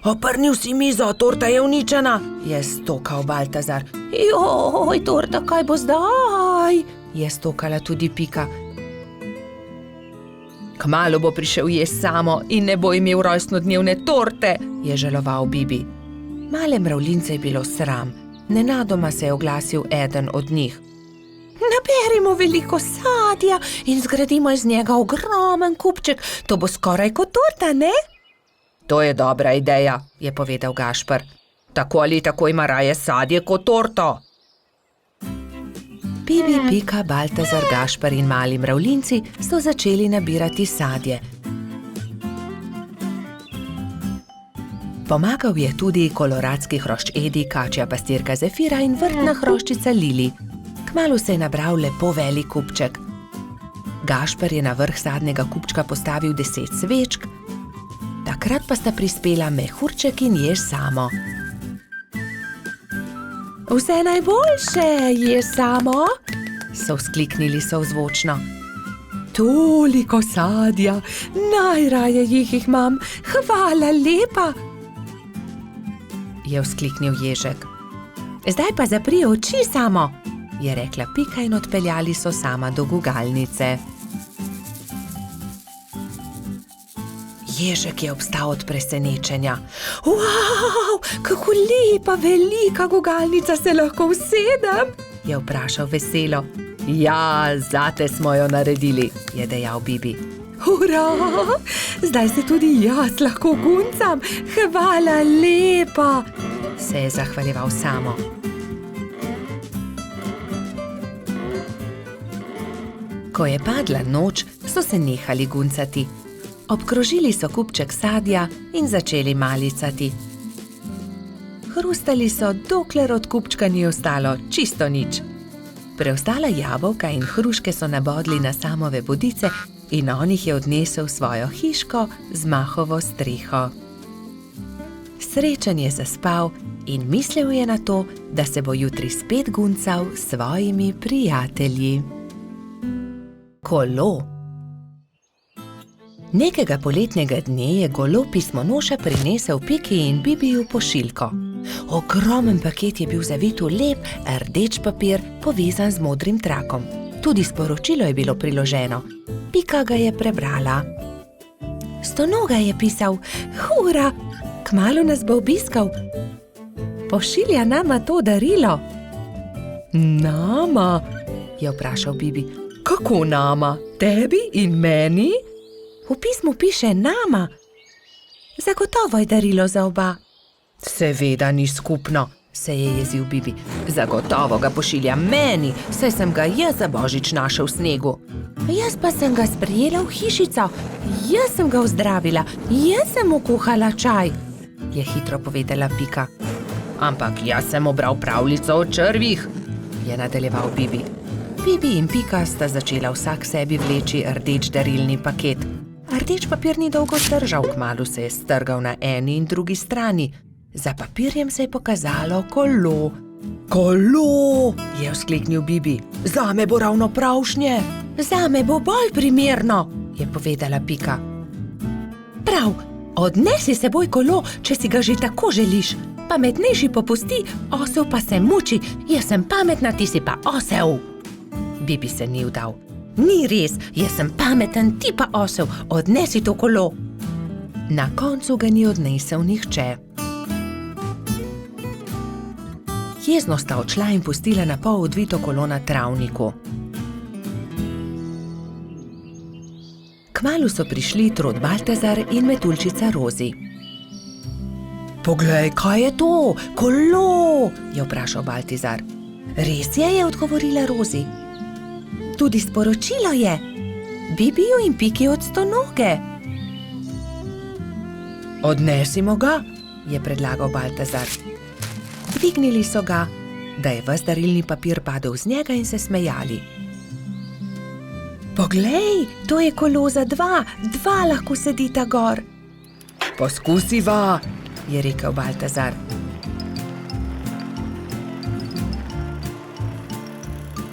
A: Oprnil si mizo, torta je uničena, je stokal Baltazar. Joj, torta, kaj bo zdaj? Je stokala tudi Pika. Kmalu bo prišel jež Samo in ne bo imel rojstnodnevne torte, je žaloval Bibi. Male mravljince je bilo sram. Nenadoma se je oglasil eden od njih. Naberimo veliko sadja in zgradimo iz njega ogromen kupček. To bo skoraj kot torta, ne? To je dobra ideja, je povedal Gašper. Tako ali tako ima raje sadje kot torto. Bibi, Pika, Baltazar, Gašper in mali mravljinci so začeli nabirati sadje. Pomagal je tudi koloradski hrošč Edi, kačja pastirka Zefira in vrtna hroščica Lili. Kmalu se je nabral lepo velik kupček. Gašper je na vrh sadnega kupčka postavil 10 svečk, takrat pa sta prispela mehurček in jež Samo. Vse najboljše, jež Samo, so vzkliknili sovzvočno. Toliko sadja, najraje jih imam, hvala lepa, je vzkliknil ježek. Zdaj pa zapri oči samo, je rekla Pika in odpeljali so sama do gugalnice. Ježek je obstal od presenečenja. Wow, kako lepa, velika gugalnica, se lahko usedem? Je vprašal veselo. Ja, zate smo jo naredili, je dejal Bibi. Hurra, zdaj se tudi jaz lahko guncam, hvala lepa, se je zahvaljeval samo. Ko je padla noč, so se nehali guncati. Obkrožili so kupček sadja in začeli malicati. Hrustali so, dokler od kupčka ni ostalo čisto nič. Preostala jabolka in hruške so nabodli na samove bodice in on jih je odnesel v svojo hiško z mahovo streho. Srečen je zaspal in mislil je na to, da se bo jutri spet guncal s svojimi prijatelji. Kolo. Nekega poletnega dne je golo pismonoša prinesel Piki in Bibiju pošiljko. Ogromen paket je bil zavit v lep, rdeč papir, povezan z modrim trakom. Tudi sporočilo je bilo priloženo. Pika ga je prebrala. Stonoga je pisal, hura, kmalu nas bo obiskal. Pošilja nama to darilo. Nama? Je vprašal Bibi. Kako nama? Tebi in meni? V pismu piše nama. Zagotovo je darilo za oba. Seveda ni skupno, se je jezil Bibi. Zagotovo ga pošilja meni, saj sem ga jaz za božič našel v snegu. Jaz pa sem ga sprejela v hišico, jaz sem ga ozdravila, jaz sem mu kuhala čaj, je hitro povedala Pika. Ampak jaz sem obral pravljico o črvih, je nadaljeval Bibi. Bibi in Pika sta začela vsak sebi vleči rdeč darilni paket. Rdeč papir ni dolgo zdržal, kmalu se je strgal na eni in drugi strani. Za papirjem se je pokazalo kolo. Kolo, je vzkliknil Bibi. Zame bo ravno pravšnje. Zame bo bolj primerno, je povedala Pika. Prav, odnesi s seboj kolo, če si ga že tako želiš. Pametnejši popusti, osel pa se muči. Jaz sem pametna, ti si pa osel. Bibi se ni vdal. Ni res, jaz sem pameten, ti pa osel, odnesi to kolo. Na koncu ga ni odnesel nihče. Jezno sta odšla in pustila na pol odvito kolo na travniku. Kmalu so prišli Trod Baltazar in Metuljčica Rozi. Poglej, kaj je to? Kolo, je vprašal Baltazar. Res je odgovorila Rozi. Tudi sporočilo je. Bibiju in Piki od Stonoge. Odnesimo ga, je predlagal Baltazar. Dvignili so ga, da je ves darilni papir padel z njega in se smejali. Poglej, to je kolo za dva lahko sedita gor. Poskusiva, je rekel Baltazar.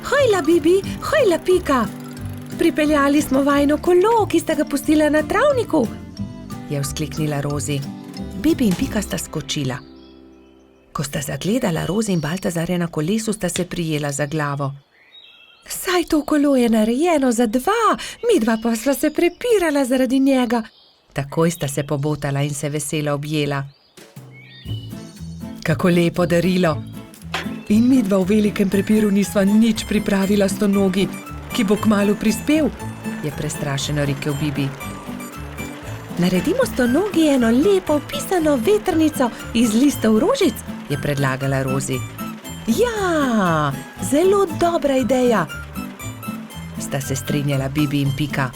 A: Hojla, Bibi, hojla, Pika. Pripeljali smo vajino kolo, ki sta ga pustila na travniku, je vzkliknila Rozi. Bibi in Pika sta skočila. Ko sta zagledala Rozi in Baltazarja na kolesu, sta se prijela za glavo. Saj to kolo je narejeno za dva, midva pa sva se prepirala zaradi njega. Takoj sta se pobotala in se veselo objela. Kako lepo darilo. In midva v velikem prepiru nisva nič pripravila Stonogi, ki bo kmalu prispel, je prestrašeno rekel Bibi. Naredimo Stonogi eno lepo pisano vetrnico iz listov rožic, je predlagala Rozi. Ja, zelo dobra ideja, sta se strinjala Bibi in Pika.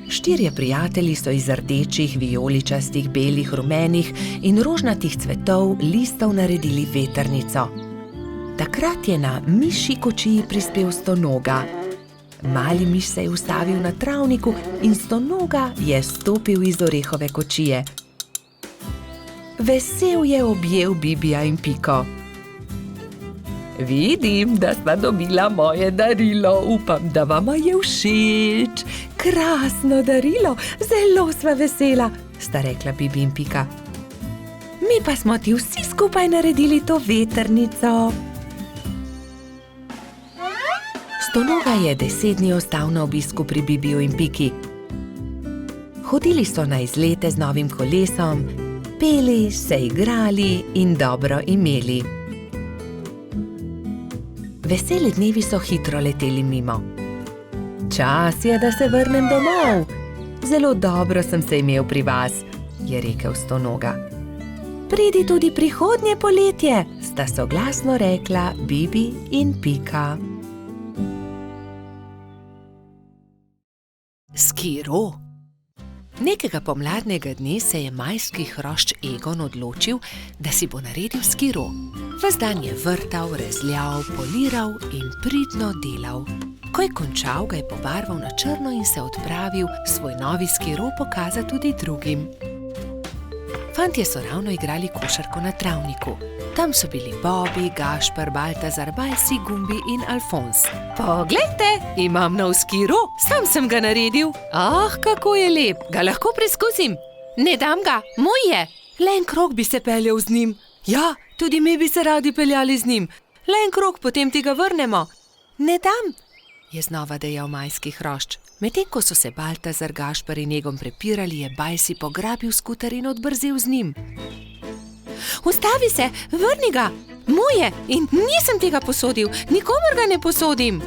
A: Štirje prijatelji so iz rdečih, vijoličastih, belih, rumenih in rožnatih cvetov listov naredili vetrnico. Takrat je na mišji kočiji prispel Stonoga. Mali miš se je ustavil na travniku in Stonoga je stopil iz orehove kočije. Vesel je objel Bibija in Piko. Vidim, da sta dobila moje darilo, upam, da vama je všeč. Krasno darilo, zelo sva vesela, sta rekla Bibi in Pika. mi pa smo ti vsi skupaj naredili to vetrnico. Stonoga je 10 dni ostal na obisku pri Bibiju in Piki. Hodili so na izlete z novim kolesom, peli, se igrali in dobro imeli. Veseli dnevi so hitro leteli mimo. Čas je, da se vrnem domov. Zelo dobro sem se imel pri vas, je rekel Stonoga. Pridi tudi prihodnje poletje, sta soglasno rekla Bibi in Pika. Skiro. Nekega pomladnega dne se je majski hrošč Egon odločil, da si bo naredil skiro. Ves dan je vrtal, rezljal, poliral in pridno delal. Ko je končal, ga je pobarval na črno in se odpravil svoj novi skiro pokazati tudi drugim. Fantje so ravno igrali košarko na travniku. Tam so bili Bobby, Gašper, Baltazar, Bajsi, Gumbi in Alfons. Poglejte, imam nov skiro, sam sem ga naredil. Kako je lep, ga lahko preizkusim? Ne dam ga, moj je. Le en krog bi se peljal z njim. Ja, tudi mi bi se radi peljali z njim. Le en krog, potem ti ga vrnemo. Ne dam, je znova dejal majski hrošč. Medtem ko so se Baltazar, Gašper in Egon prepirali, je Bajsi pograbil skuter in odbrzel z njim. Ustavi se, vrni ga, moj je in nisem tega posodil, nikomur ga ne posodim.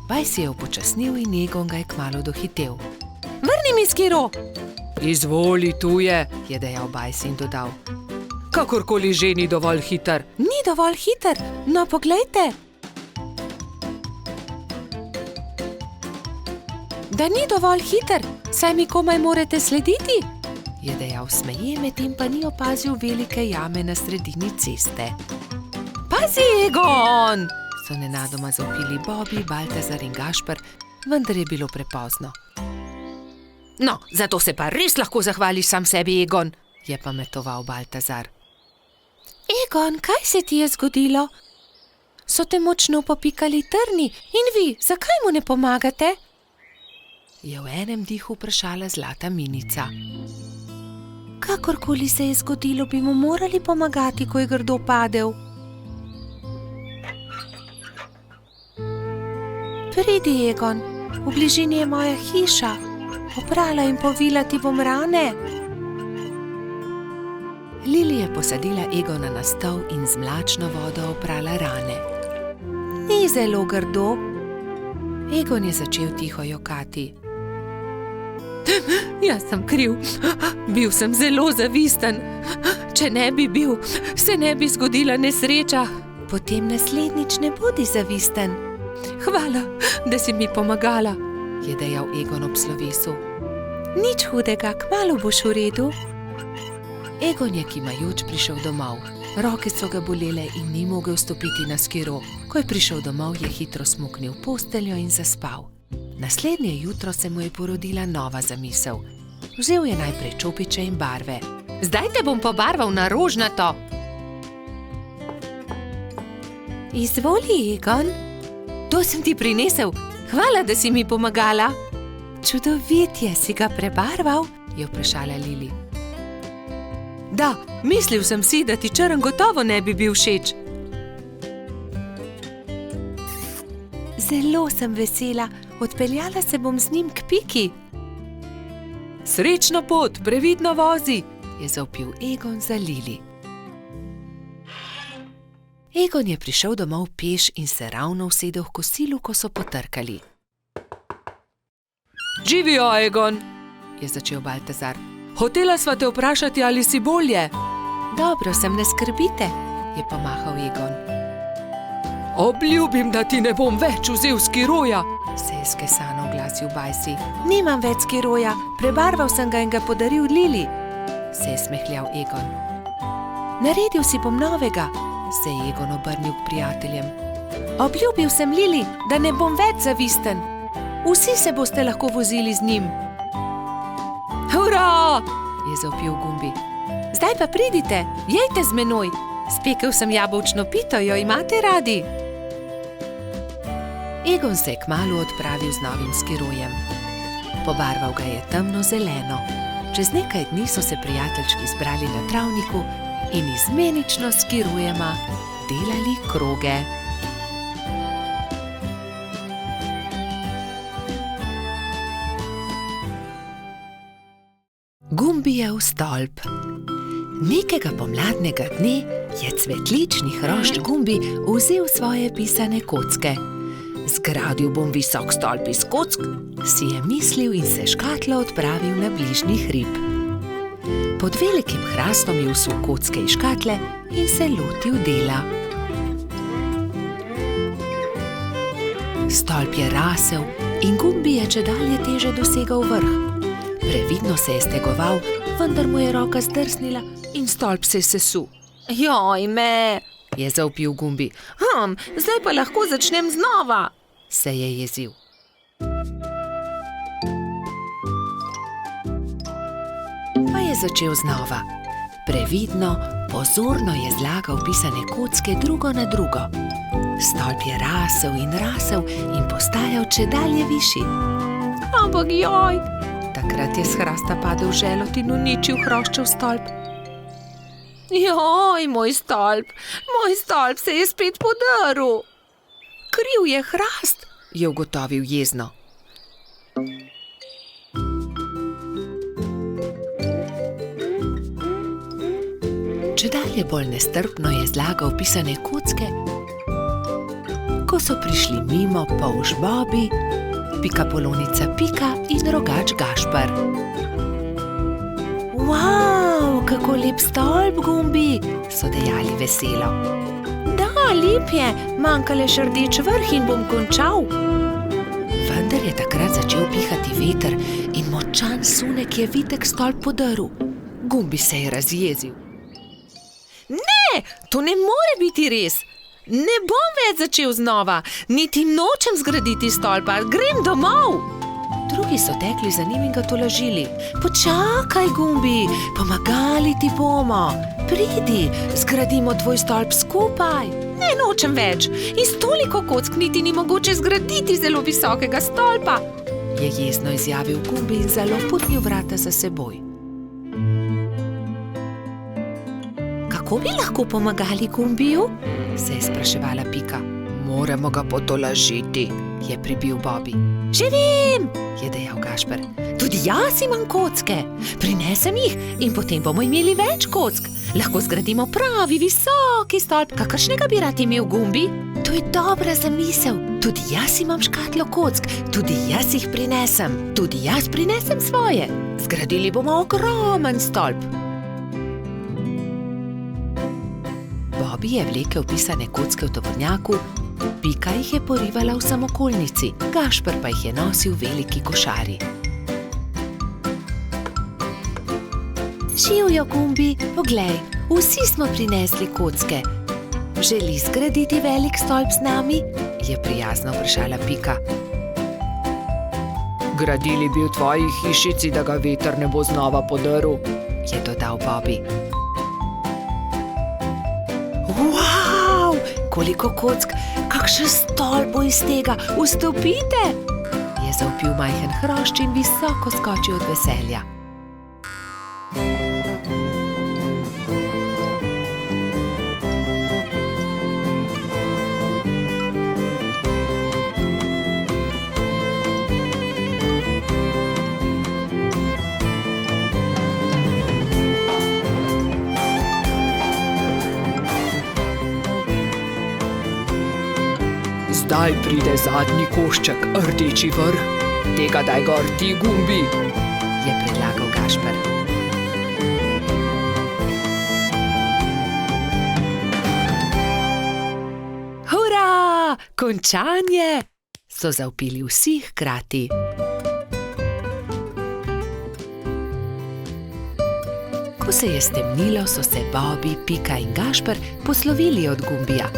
A: Bajsi je upočasnil in Egon ga je kmalu dohitel. Vrni mi skiro. Izvoli, tu je dejal Bajsi in dodal. Kakorkoli že ni dovolj hiter. Ni dovolj hiter, no poglejte. Da ni dovolj hiter, saj mi komaj morate slediti, je dejal smeje, medtem pa ni opazil velike jame na sredini ceste. Pazi, Egon! So nenadoma zavpili Bobby, Baltazar in Gašper, vendar je bilo prepozno. No, zato se pa res lahko zahvališ sam sebi, Egon, je pametoval Baltazar. Egon, kaj se ti je zgodilo? So te močno popikali trni in vi, zakaj mu ne pomagate? Je v enem dihu vprašala zlata minica. Kakorkoli se je zgodilo, bi mu morali pomagati, ko je grdo padel. Pridi, Egon, v bližini je moja hiša. Oprala in povila ti bom rane. Lili je posadila Egona na stol in z mlačno vodo oprala rane. Ni zelo grdo. Egon je začel tiho jokati. Jaz sem kriv, bil sem zelo zavisten. Če ne bi bil, se ne bi zgodila nesreča. Potem naslednjič ne bodi zavisten. Hvala, da si mi pomagala, je dejal Egon ob slovesu. Nič hudega, kmalu boš v redu. Egon je kimajoč prišel domov. Roke so ga bolele in ni mogel stopiti na skiro. Ko je prišel domov, je hitro smuknil v posteljo in zaspal. Naslednje jutro se mu je porodila nova zamisel. Vzel je najprej čopiče in barve. Zdaj te bom pobarval na rožnato. Izvoli, Egon. To sem ti prinesel. Hvala, da si mi pomagala. Čudovit je, si ga prebarval, je vprašala Lili. Da, mislil sem si, da ti črn gotovo ne bi bil všeč. Zelo sem vesela. Odpeljala se bom z njim k Piki. Srečno pot, previdno vozi, je zavpil Egon za Lili. Egon je prišel domov peš in se ravno usedel v kosilu, ko so potrkali. Živijo, Egon, je začel Baltazar. Hotela sva te vprašati, ali si bolje. Dobro sem, ne skrbite, je pomahal Egon. Obljubim, da ti ne bom več vzel skiroja, se je skesano oglasil Bajsi. Nimam več skiroja, prebarval sem ga in ga podaril Lili, se je smehljal Egon. Naredil si bom novega, se je Egon obrnil k prijateljem. Obljubil sem Lili, da ne bom več zavisten. Vsi se boste lahko vozili z njim. Hurra! Je zavpil Gumbi. Zdaj pa pridite, jejte z menoj. Spekel sem jabolčno pito, jo imate radi? Egon se je kmalu odpravil z novim skirojem. Pobarval ga je temno zeleno. Čez nekaj dni so se prijateljčki zbrali na travniku in izmenično s kirujema delali kroge. Gumbijev stolp. Nekega pomladnega dne je cvetlični hrošč Gumbi vzel svoje pisane kocke. Zgradil bom visok stolp iz kock, si je mislil in se škatlo odpravil na bližnji hrib. Pod velikim hrastom je vsul kocke iz škatle in se lotil dela. Stolp je rasel in Gumbi je čedalje teže dosegal vrh. Previdno se je stegoval, vendar mu je roka zdrsnila in stolp se je sesul. Joj me, je zavpil Gumbi. Zdaj pa lahko začnem znova, se je jezil. Pa je začel znova. Previdno, pozorno je zlagal pisane kocke drugo na drugo. Stolp je rasel in postajal čedalje višji. Ampak joj! Takrat je s hrasta padel želod in uničil hroščev stolp. Joj, moj stolp se je spet podrl. Kriv je hrast, je ugotovil jezno. Čedalje bolj nestrpno je zlagal pisane kocke, ko so prišli mimo polž Bobi, pikapolonica Pika in rogač Gašper. Wow, kako lep stolp, Gumbi, so dejali veselo. Da, lep je, manjka le še rdeč vrh in bom končal. Vendar je takrat začel pihati veter in močan sunek je vitek stolp podrl. Gumbi se je razjezil. Ne, to ne more biti res. Ne bom več začel znova, niti nočem zgraditi stolpa, grem domov. Drugi so tekli za njim in ga tolažili. Počakaj, Gumbi, pomagali ti bomo. Pridi, zgradimo tvoj stolp skupaj. Ne nočem več, iz toliko kock niti ni mogoče zgraditi zelo visokega stolpa, je jezno izjavil Gumbi in zaloputnil vrata za seboj. Kako bi lahko pomagali Gumbiju? Se je spraševala Pika. Moramo ga potolažiti, je pribil Bobi. Že vem, je dejal Gašper. Tudi jaz imam kocke. Prinesem jih in potem bomo imeli več kock. Lahko zgradimo pravi visoki stolp, kakršnega bi rad imel Gumbi. To je dobra zamisel. Tudi jaz imam škatlo kock, tudi jaz jih prinesem. Tudi jaz prinesem svoje. Zgradili bomo ogromen stolp. Bobi je vlekel pisane kocke v tovornjaku, Pika jih je porivala v samokolnici, Gašper pa jih je nosil v veliki košari. Živjo, Gumbi, poglej, vsi smo prinesli kocke. Želi zgraditi velik stolp z nami? Je prijazno vprašala Pika. Gradili bi v tvoji hišici, da ga veter ne bo znova podrl, je dodal Bobi. Wow, koliko kock, kakšen stolp bo iz tega, vstopite, je zavpil majhen hrošč in visoko skočil od veselja. Zdaj pride zadnji košček, rdeči vrh. Tega daj gor ti, Gumbi, je predlagal Gašper. Hura, končanje, so zavpili vsi hkrati. Ko se je stemnilo, so se Bobi, Pika in Gašper poslovili od Gumbija.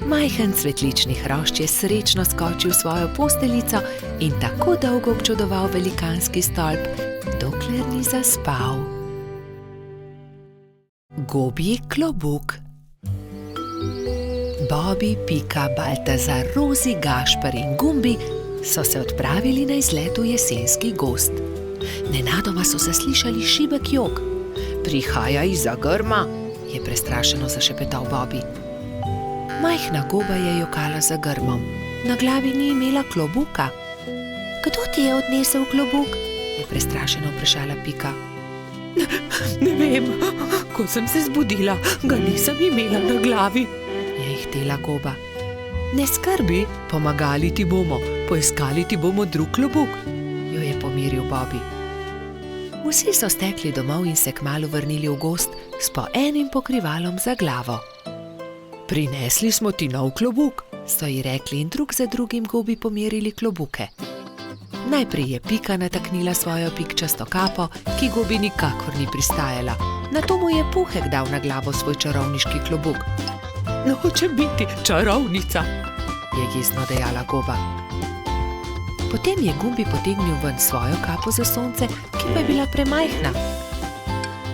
A: Majhen cvetlični hrošč je srečno skočil v svojo posteljico in tako dolgo občudoval velikanski stolp, dokler ni zaspal. Gobji klobuk. Bobi, Pika, Baltazar, Rozi, Gašper in Gumbi so se odpravili na izlet v jesenski gozd. Nenadoma so zaslišali šibek jok. Prihaja izza grma, je prestrašeno zašepetal Bobby. Majhna goba je jokala za grmom. Na glavi ni imela klobuka. Kdo ti je odnesel klobuk? Je prestrašeno vprašala Pika. Ne vem, ko sem se zbudila, ga nisem imela na glavi, je ihtela goba. Ne skrbi, pomagali ti bomo, poiskali ti bomo drug klobuk, jo je pomiril Bobby. Vsi so stekli domov in se kmalu vrnili v gozd s po enim pokrivalom za glavo. Prinesli smo ti nov klobuk, so ji rekli in drug za drugim gobi pomerili klobuke. Najprej je Pika nataknila svojo pikčasto kapo, ki gobi nikakor ni pristajala. Nato mu je Puhek dal na glavo svoj čarovniški klobuk. Nočem biti čarovnica, je jezno dejala goba. Potem je Gumbi potegnil ven svojo kapo za sonce, ki pa je bila premajhna.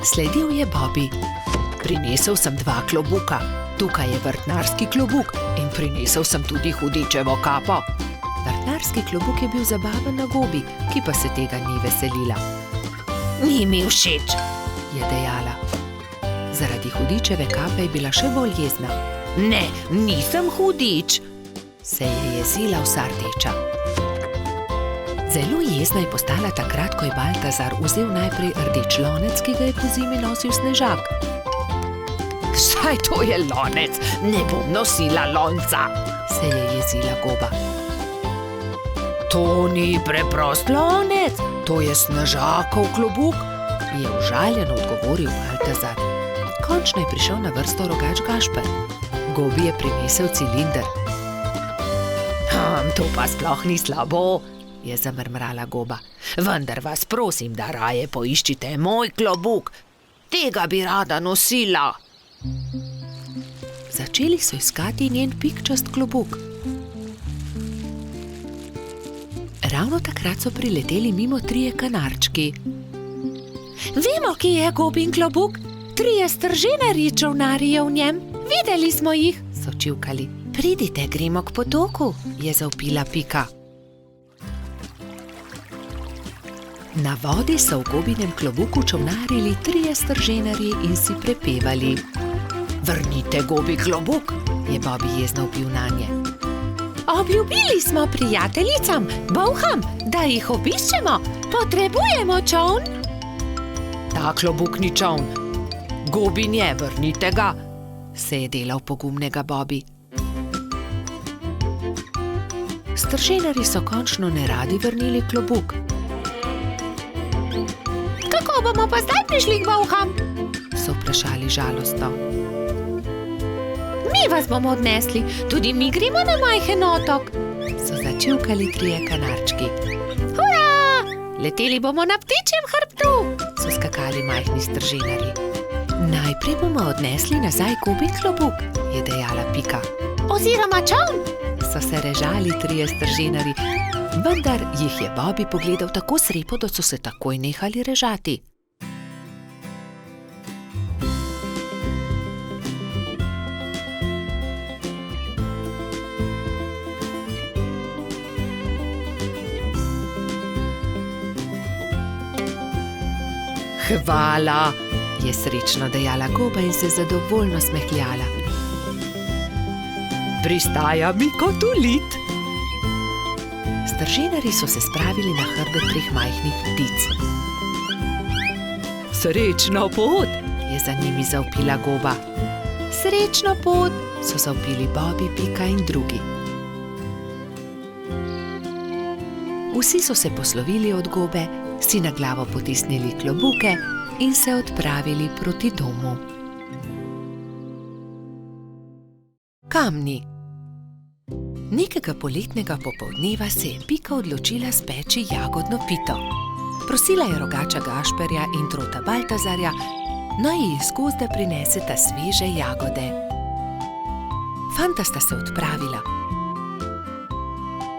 A: Sledil je Bobby. Prinesel sem 2 klobuka. Tukaj je vrtnarski klobuk in prinesel sem tudi hudičevo kapo. Vrtnarski klobuk je bil zabaven na gobi, ki pa se tega ni veselila. Ni mi všeč, je dejala. Zaradi hudičeve kape je bila še bolj jezna. Ne, nisem hudič, se je jezila vsa rdeča. Zelo jezna je postala takrat, ko je Baltazar vzel najprej rdeč lonec, ki ga je pozimi nosil Snežak. Saj to je lonec, ne bom nosila lonca, se je jezila goba. To ni preprost lonec, to je Snežakov klobuk, je užaljeno odgovoril Baltazar. Končno je prišel na vrsto rogač Gašper. Gobi je prinesel cilinder. To pa sploh ni slabo, je zamrmrala goba. Vendar vas prosim, da raje poiščite moj klobuk. Tega bi rada nosila. Začeli so iskati njen pikčast klobuk. Ravno takrat so prileteli mimo 3 kanarčki. Vemo, kje je gobin klobuk. 3 stržinarji čolnarji je v njem. Videli smo jih, so čivkali. Pridite, gremo k potoku, je zavpila Pika. Na vodi so v gobinem klobuku čolnarili 3 stržinarji in si prepevali. Vrnite gobi klobuk, je Bobby jezno vpil nanje. Obljubili smo prijateljicam, bolham, da jih obiščemo. Potrebujemo čoln. Ta klobuk ni čoln. Gobin je, vrnite ga, se je delal pogumnega Bobby. Stržinarji so končno neradi vrnili klobuk. Kako bomo pa zdaj prišli k bolham? So vprašali žalostno. Mi vas bomo odnesli, tudi mi gremo na majhen otok, so začivkali 3 kanarčki. Hurra! Leteli bomo na ptičjem hrbtu, so skakali majhni stržinarji. Najprej bomo odnesli nazaj gobin klobuk, je dejala Pika. Oziroma čoln, so se režali 3 stržinarji, vendar jih je Bobby pogledal tako srepo, da so se takoj nehali režati. Hvala, je srečno dejala goba in se zadovoljno smehljala. Pristaja mi kot ulit. Stržinarji so se spravili na hrbet 3 majhnih ptic. Srečno pot, je za njimi zavpila goba. Srečno pot, so zavpili Bobby, Pika in drugi. Vsi so se poslovili od gobe, si na glavo potisnili klobuke in se odpravili proti domu. Kamni. Nekega poletnega popoldneva se je Pika odločila speči jagodno pito. Prosila je rogača Gašperja in trota Baltazarja, naj ji iz gozda prineseta sveže jagode. Fanta sta se odpravila.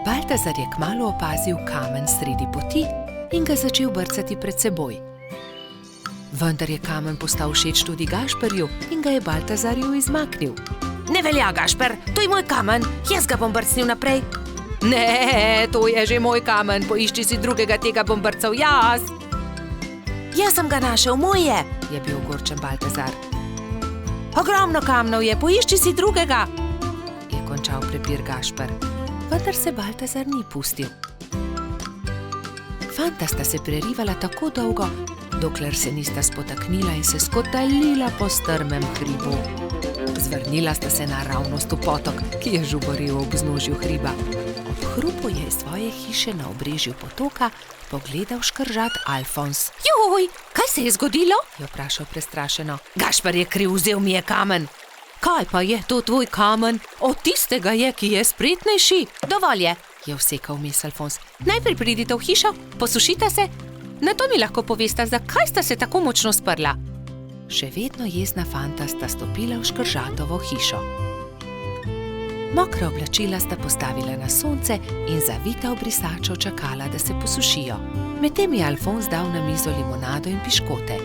A: Baltazar je kmalu opazil kamen sredi poti in ga začel brcati pred seboj. Vendar je kamen postal všeč tudi Gašperju in ga je Baltazarju izmaknil. Ne velja, Gašper, to je moj kamen, jaz ga bom brcnil naprej. Ne, to je že moj kamen, poišči si drugega, tega bom brcal jaz, Jaz sem ga našel, moj je bil ogorčen Baltazar. Ogromno kamnov je, poišči si drugega, je končal prepir Gašper. Vendar se Baltazar ni pustil. Fanta sta se prerivala tako dolgo, dokler se nista spotaknila in se skotalila po strmem hribu. Zvrnila sta se naravnost v potok, ki je žuboril ob vznožju hriba. Ob hrupu je iz svoje hiše na obrežju potoka pogledal škržat Alfons. Joj, kaj se je zgodilo? Je vprašal prestrašeno. Gašper je kriv, vzel mi je kamen. Kaj pa je to tvoj kamen? Od tistega je, ki je spretnejši. Dovolj je vsekal vmes Alfons. Najprej pridite v hišo, posušite se, nato mi lahko povesta, zakaj sta se tako močno sprla. Še vedno jezna fanta sta stopila v škržatovo hišo. Mokra oblačila sta postavila na sonce in zavita v brisačo čakala, da se posušijo. Medtem je Alfons dal na mizo limonado in piškote.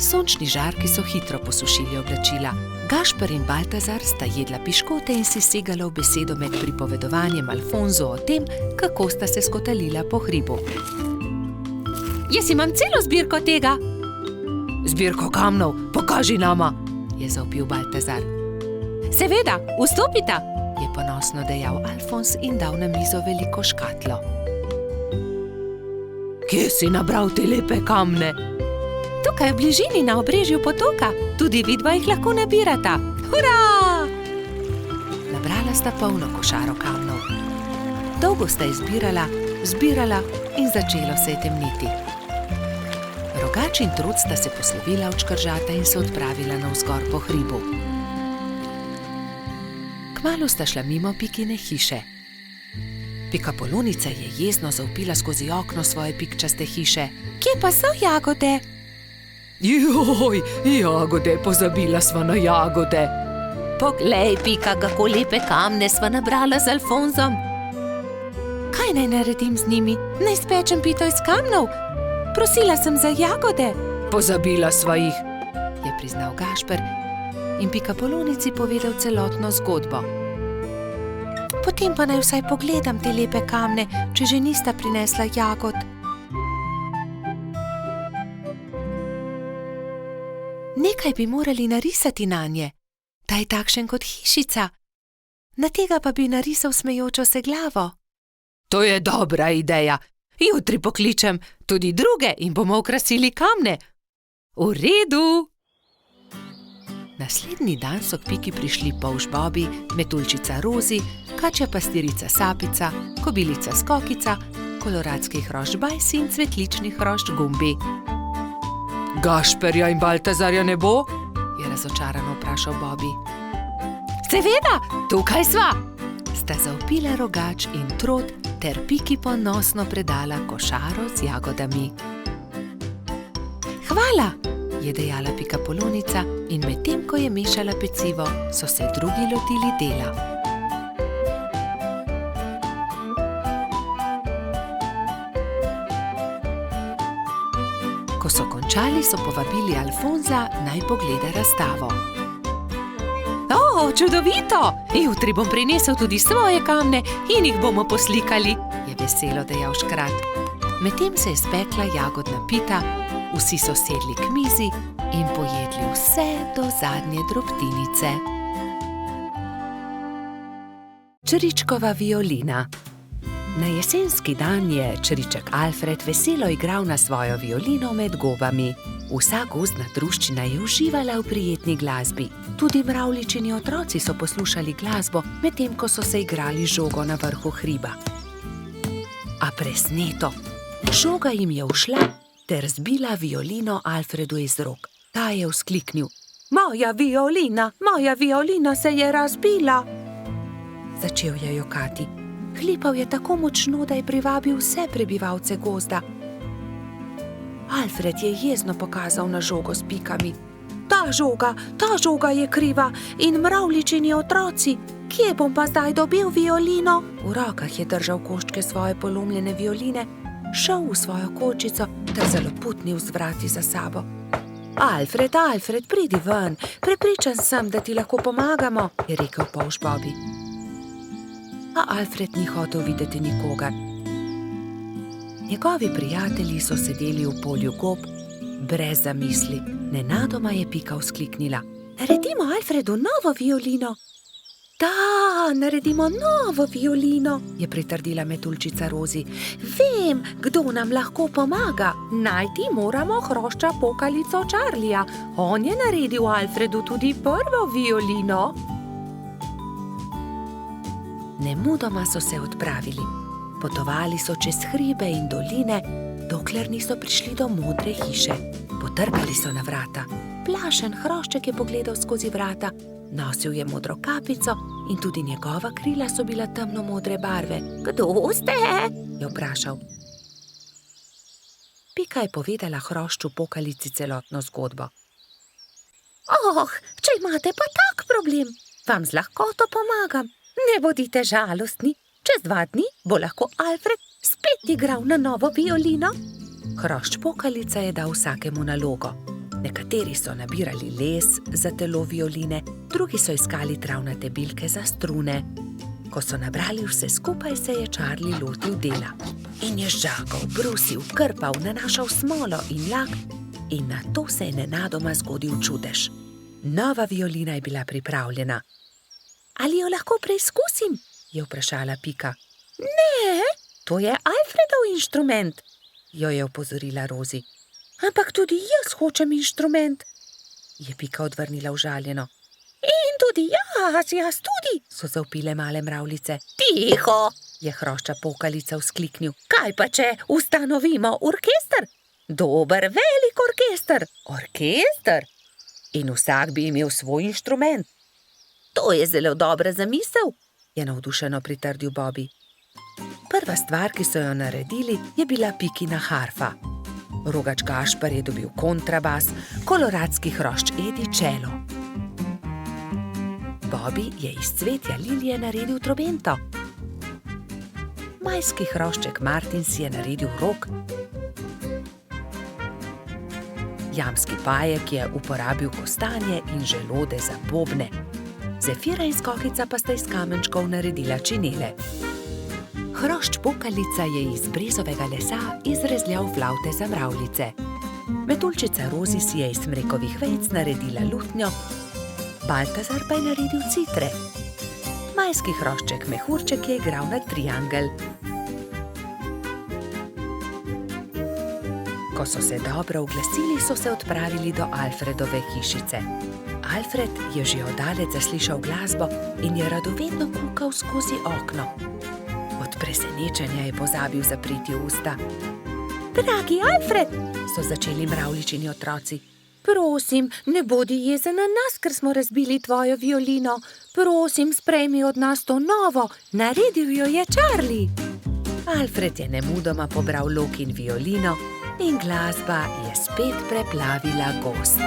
A: Sončni žarki so hitro posušili oblačila. Gašper in Baltazar sta jedla piškote in si segala v besedo med pripovedovanjem Alfonzu o tem, kako sta se skotalila po hribu. Jaz imam celo zbirko tega. Zbirko kamnov, pokaži nama, je zavpil Baltazar. Seveda, vstopita, je ponosno dejal Alfons in dal na mizo veliko škatlo. Kje si nabral te lepe kamne? Tukaj v bližini na obrežju potoka, tudi vidva jih lahko nabirata. Hurra! Nabrala sta polno košaro kamnov. Dolgo sta izbirala, zbirala in začelo se je temniti. Rogač in Trud sta se poslovila od škržata in se odpravila navzgor po hribu. Kmalu sta šla mimo Pikine hiše. Pikapolonica je jezno zavpila skozi okno svoje pikčaste hiše. Kje pa so jagode? Joj, jagode, pozabila sva na jagode. Poglej, Pika, kako lepe kamne sva nabrala z Alfonzom. Kaj naj naredim z njimi? Naj spečem pito iz kamnov? Prosila sem za jagode. Pozabila sva jih, je priznal Gašper in Pikapolonici povedal celotno zgodbo. Potem pa naj vsaj pogledam te lepe kamne, če že nista prinesla jagod. Nekaj bi morali narisati nanje, da je takšen kot hišica. Na tega pa bi narisal smejočo se glavo. To je dobra ideja. Jutri pokličem tudi druge in bomo okrasili kamne. V redu. Naslednji dan so k Piki prišli polž Bobi, metuljčica Rozi, kačja pastirica Sapica, kobilica Skokica, koloradski hrošč Bajsi in cvetlični hrošč Gumbi. Gašperja in Baltazarja ne bo? Je razočarano vprašal Bobi. Seveda, tukaj sva! Sta zavpila Rogač in Trod ter Piki ponosno predala košaro z jagodami. Hvala, je dejala Pikapolonica in medtem, ko je mešala pecivo, so se drugi lotili dela. Ko so končali, so povabili Alfonza, naj pogleda razstavo. O, čudovito! Jutri bom prinesel tudi svoje kamne in jih bomo poslikali, je veselo dejal škrat. Medtem se je spekla jagodna pita, vsi so sedli k mizi in pojedli vse do zadnje drobtinice. Čričkova violina. Na jesenski dan je čriček Alfred veselo igral na svojo violino med gobami. Vsa gozdna druščina je uživala v prijetni glasbi. Tudi mravljičini otroci so poslušali glasbo, medtem ko so se igrali žogo na vrhu hriba. A presneto, žoga jim je ušla ter zbila violino Alfredu iz rok. Ta je vzkliknil: moja violina se je razbila! Začel je jokati. Hlipal je tako močno, da je privabil vse prebivalce gozda. Alfred je jezno pokazal na žogo s pikami. Ta žoga je kriva in mravljičini otroci. Kje bom pa zdaj dobil violino? V rokah je držal koščke svoje polomljene violine, šel v svojo kočico ter zaloputnil z vrati za sabo. Alfred, pridi ven, prepričan sem, da ti lahko pomagamo, je rekel polž Bobi. A Alfred ni hotel videti nikogar. Njegovi prijatelji so sedeli v polju gob, brez zamisli. Nenadoma je Pika vzkliknila: "Naredimo Alfredu novo violino!" "Da, naredimo novo violino," je pritrdila metuljčica Rozi. "Vem, kdo nam lahko pomaga. Najti moramo hrošča pokalico Charlija. On je naredil Alfredu tudi prvo violino." Nemudoma so se odpravili. Potovali so čez hribe in doline, dokler niso prišli do modre hiše. Potrkali so na vrata. Plašen hrošček je pogledal skozi vrata. Nosil je modro kapico in tudi njegova krila so bila temno-modre barve. "Kdo ste?" je vprašal. Pika je povedala hrošču pokalici celotno zgodbo. "Če imate pa tak problem, vam z lahkoto pomagam. Ne bodite žalostni. Čez 2 dni bo lahko Alfred spet igral na novo violino." Hrošč pokalica je dal vsakemu nalogo. Nekateri so nabirali les za telo violine, drugi so iskali travnate bilke za strune. Ko so nabrali vse skupaj, se je Charlie lotil dela. In je žagal, brusil, krpal, nanašal smolo in lak in nato se je nenadoma zgodil čudež. Nova violina je bila pripravljena. "Ali jo lahko preizkusim?" je vprašala Pika. "Ne, to je Alfredov inštrument," jo je opozorila Rozi. "Ampak tudi jaz hočem inštrument," je Pika odvrnila užaljeno. "In tudi jaz tudi," so zavpile male mravljice. "Tiho," je hrošča pokalica vzkliknil. "Kaj pa če ustanovimo orkester? Dober, velik orkester." "Orkester? In vsak bi imel svoj inštrument? To je zelo dobra zamisel," je navdušeno pritrdil Bobby. Prva stvar, ki so jo naredili, je bila Pikina harfa. Rogač Gašper je dobil kontrabas, koloradski hrošč Edi čelo. Bobby je iz cvetja lilije naredil trobento. Majski hrošček Martin si je naredil rog. Jamski pajek je uporabil kostanje in želode za bobne. Zefira in Skokica pa sta iz kamenčkov naredila činele. Hrošč pokalica je iz brezovega lesa izrezljal flavte za mravljice. Metuljčica Rozi si je iz smrekovih vejic naredila lutnjo, Baltazar pa je naredil citre. Majski hrošček Mehurček je igral na triangel. Ko so se dobro oglasili, so se odpravili do Alfredove hišice. Alfred je že oddaleč zaslišal glasbo in je radovedno kukal skozi okno. Od presenečenja je pozabil zapreti usta. "Dragi Alfred," so začeli mravljičini otroci. "Prosim, ne bodi jezen na nas, ker smo razbili tvojo violino. Prosim, sprejmi od nas to novo. Naredil jo je Charlie." Alfred je nemudoma pobral lok in violino in glasba je spet preplavila gozd.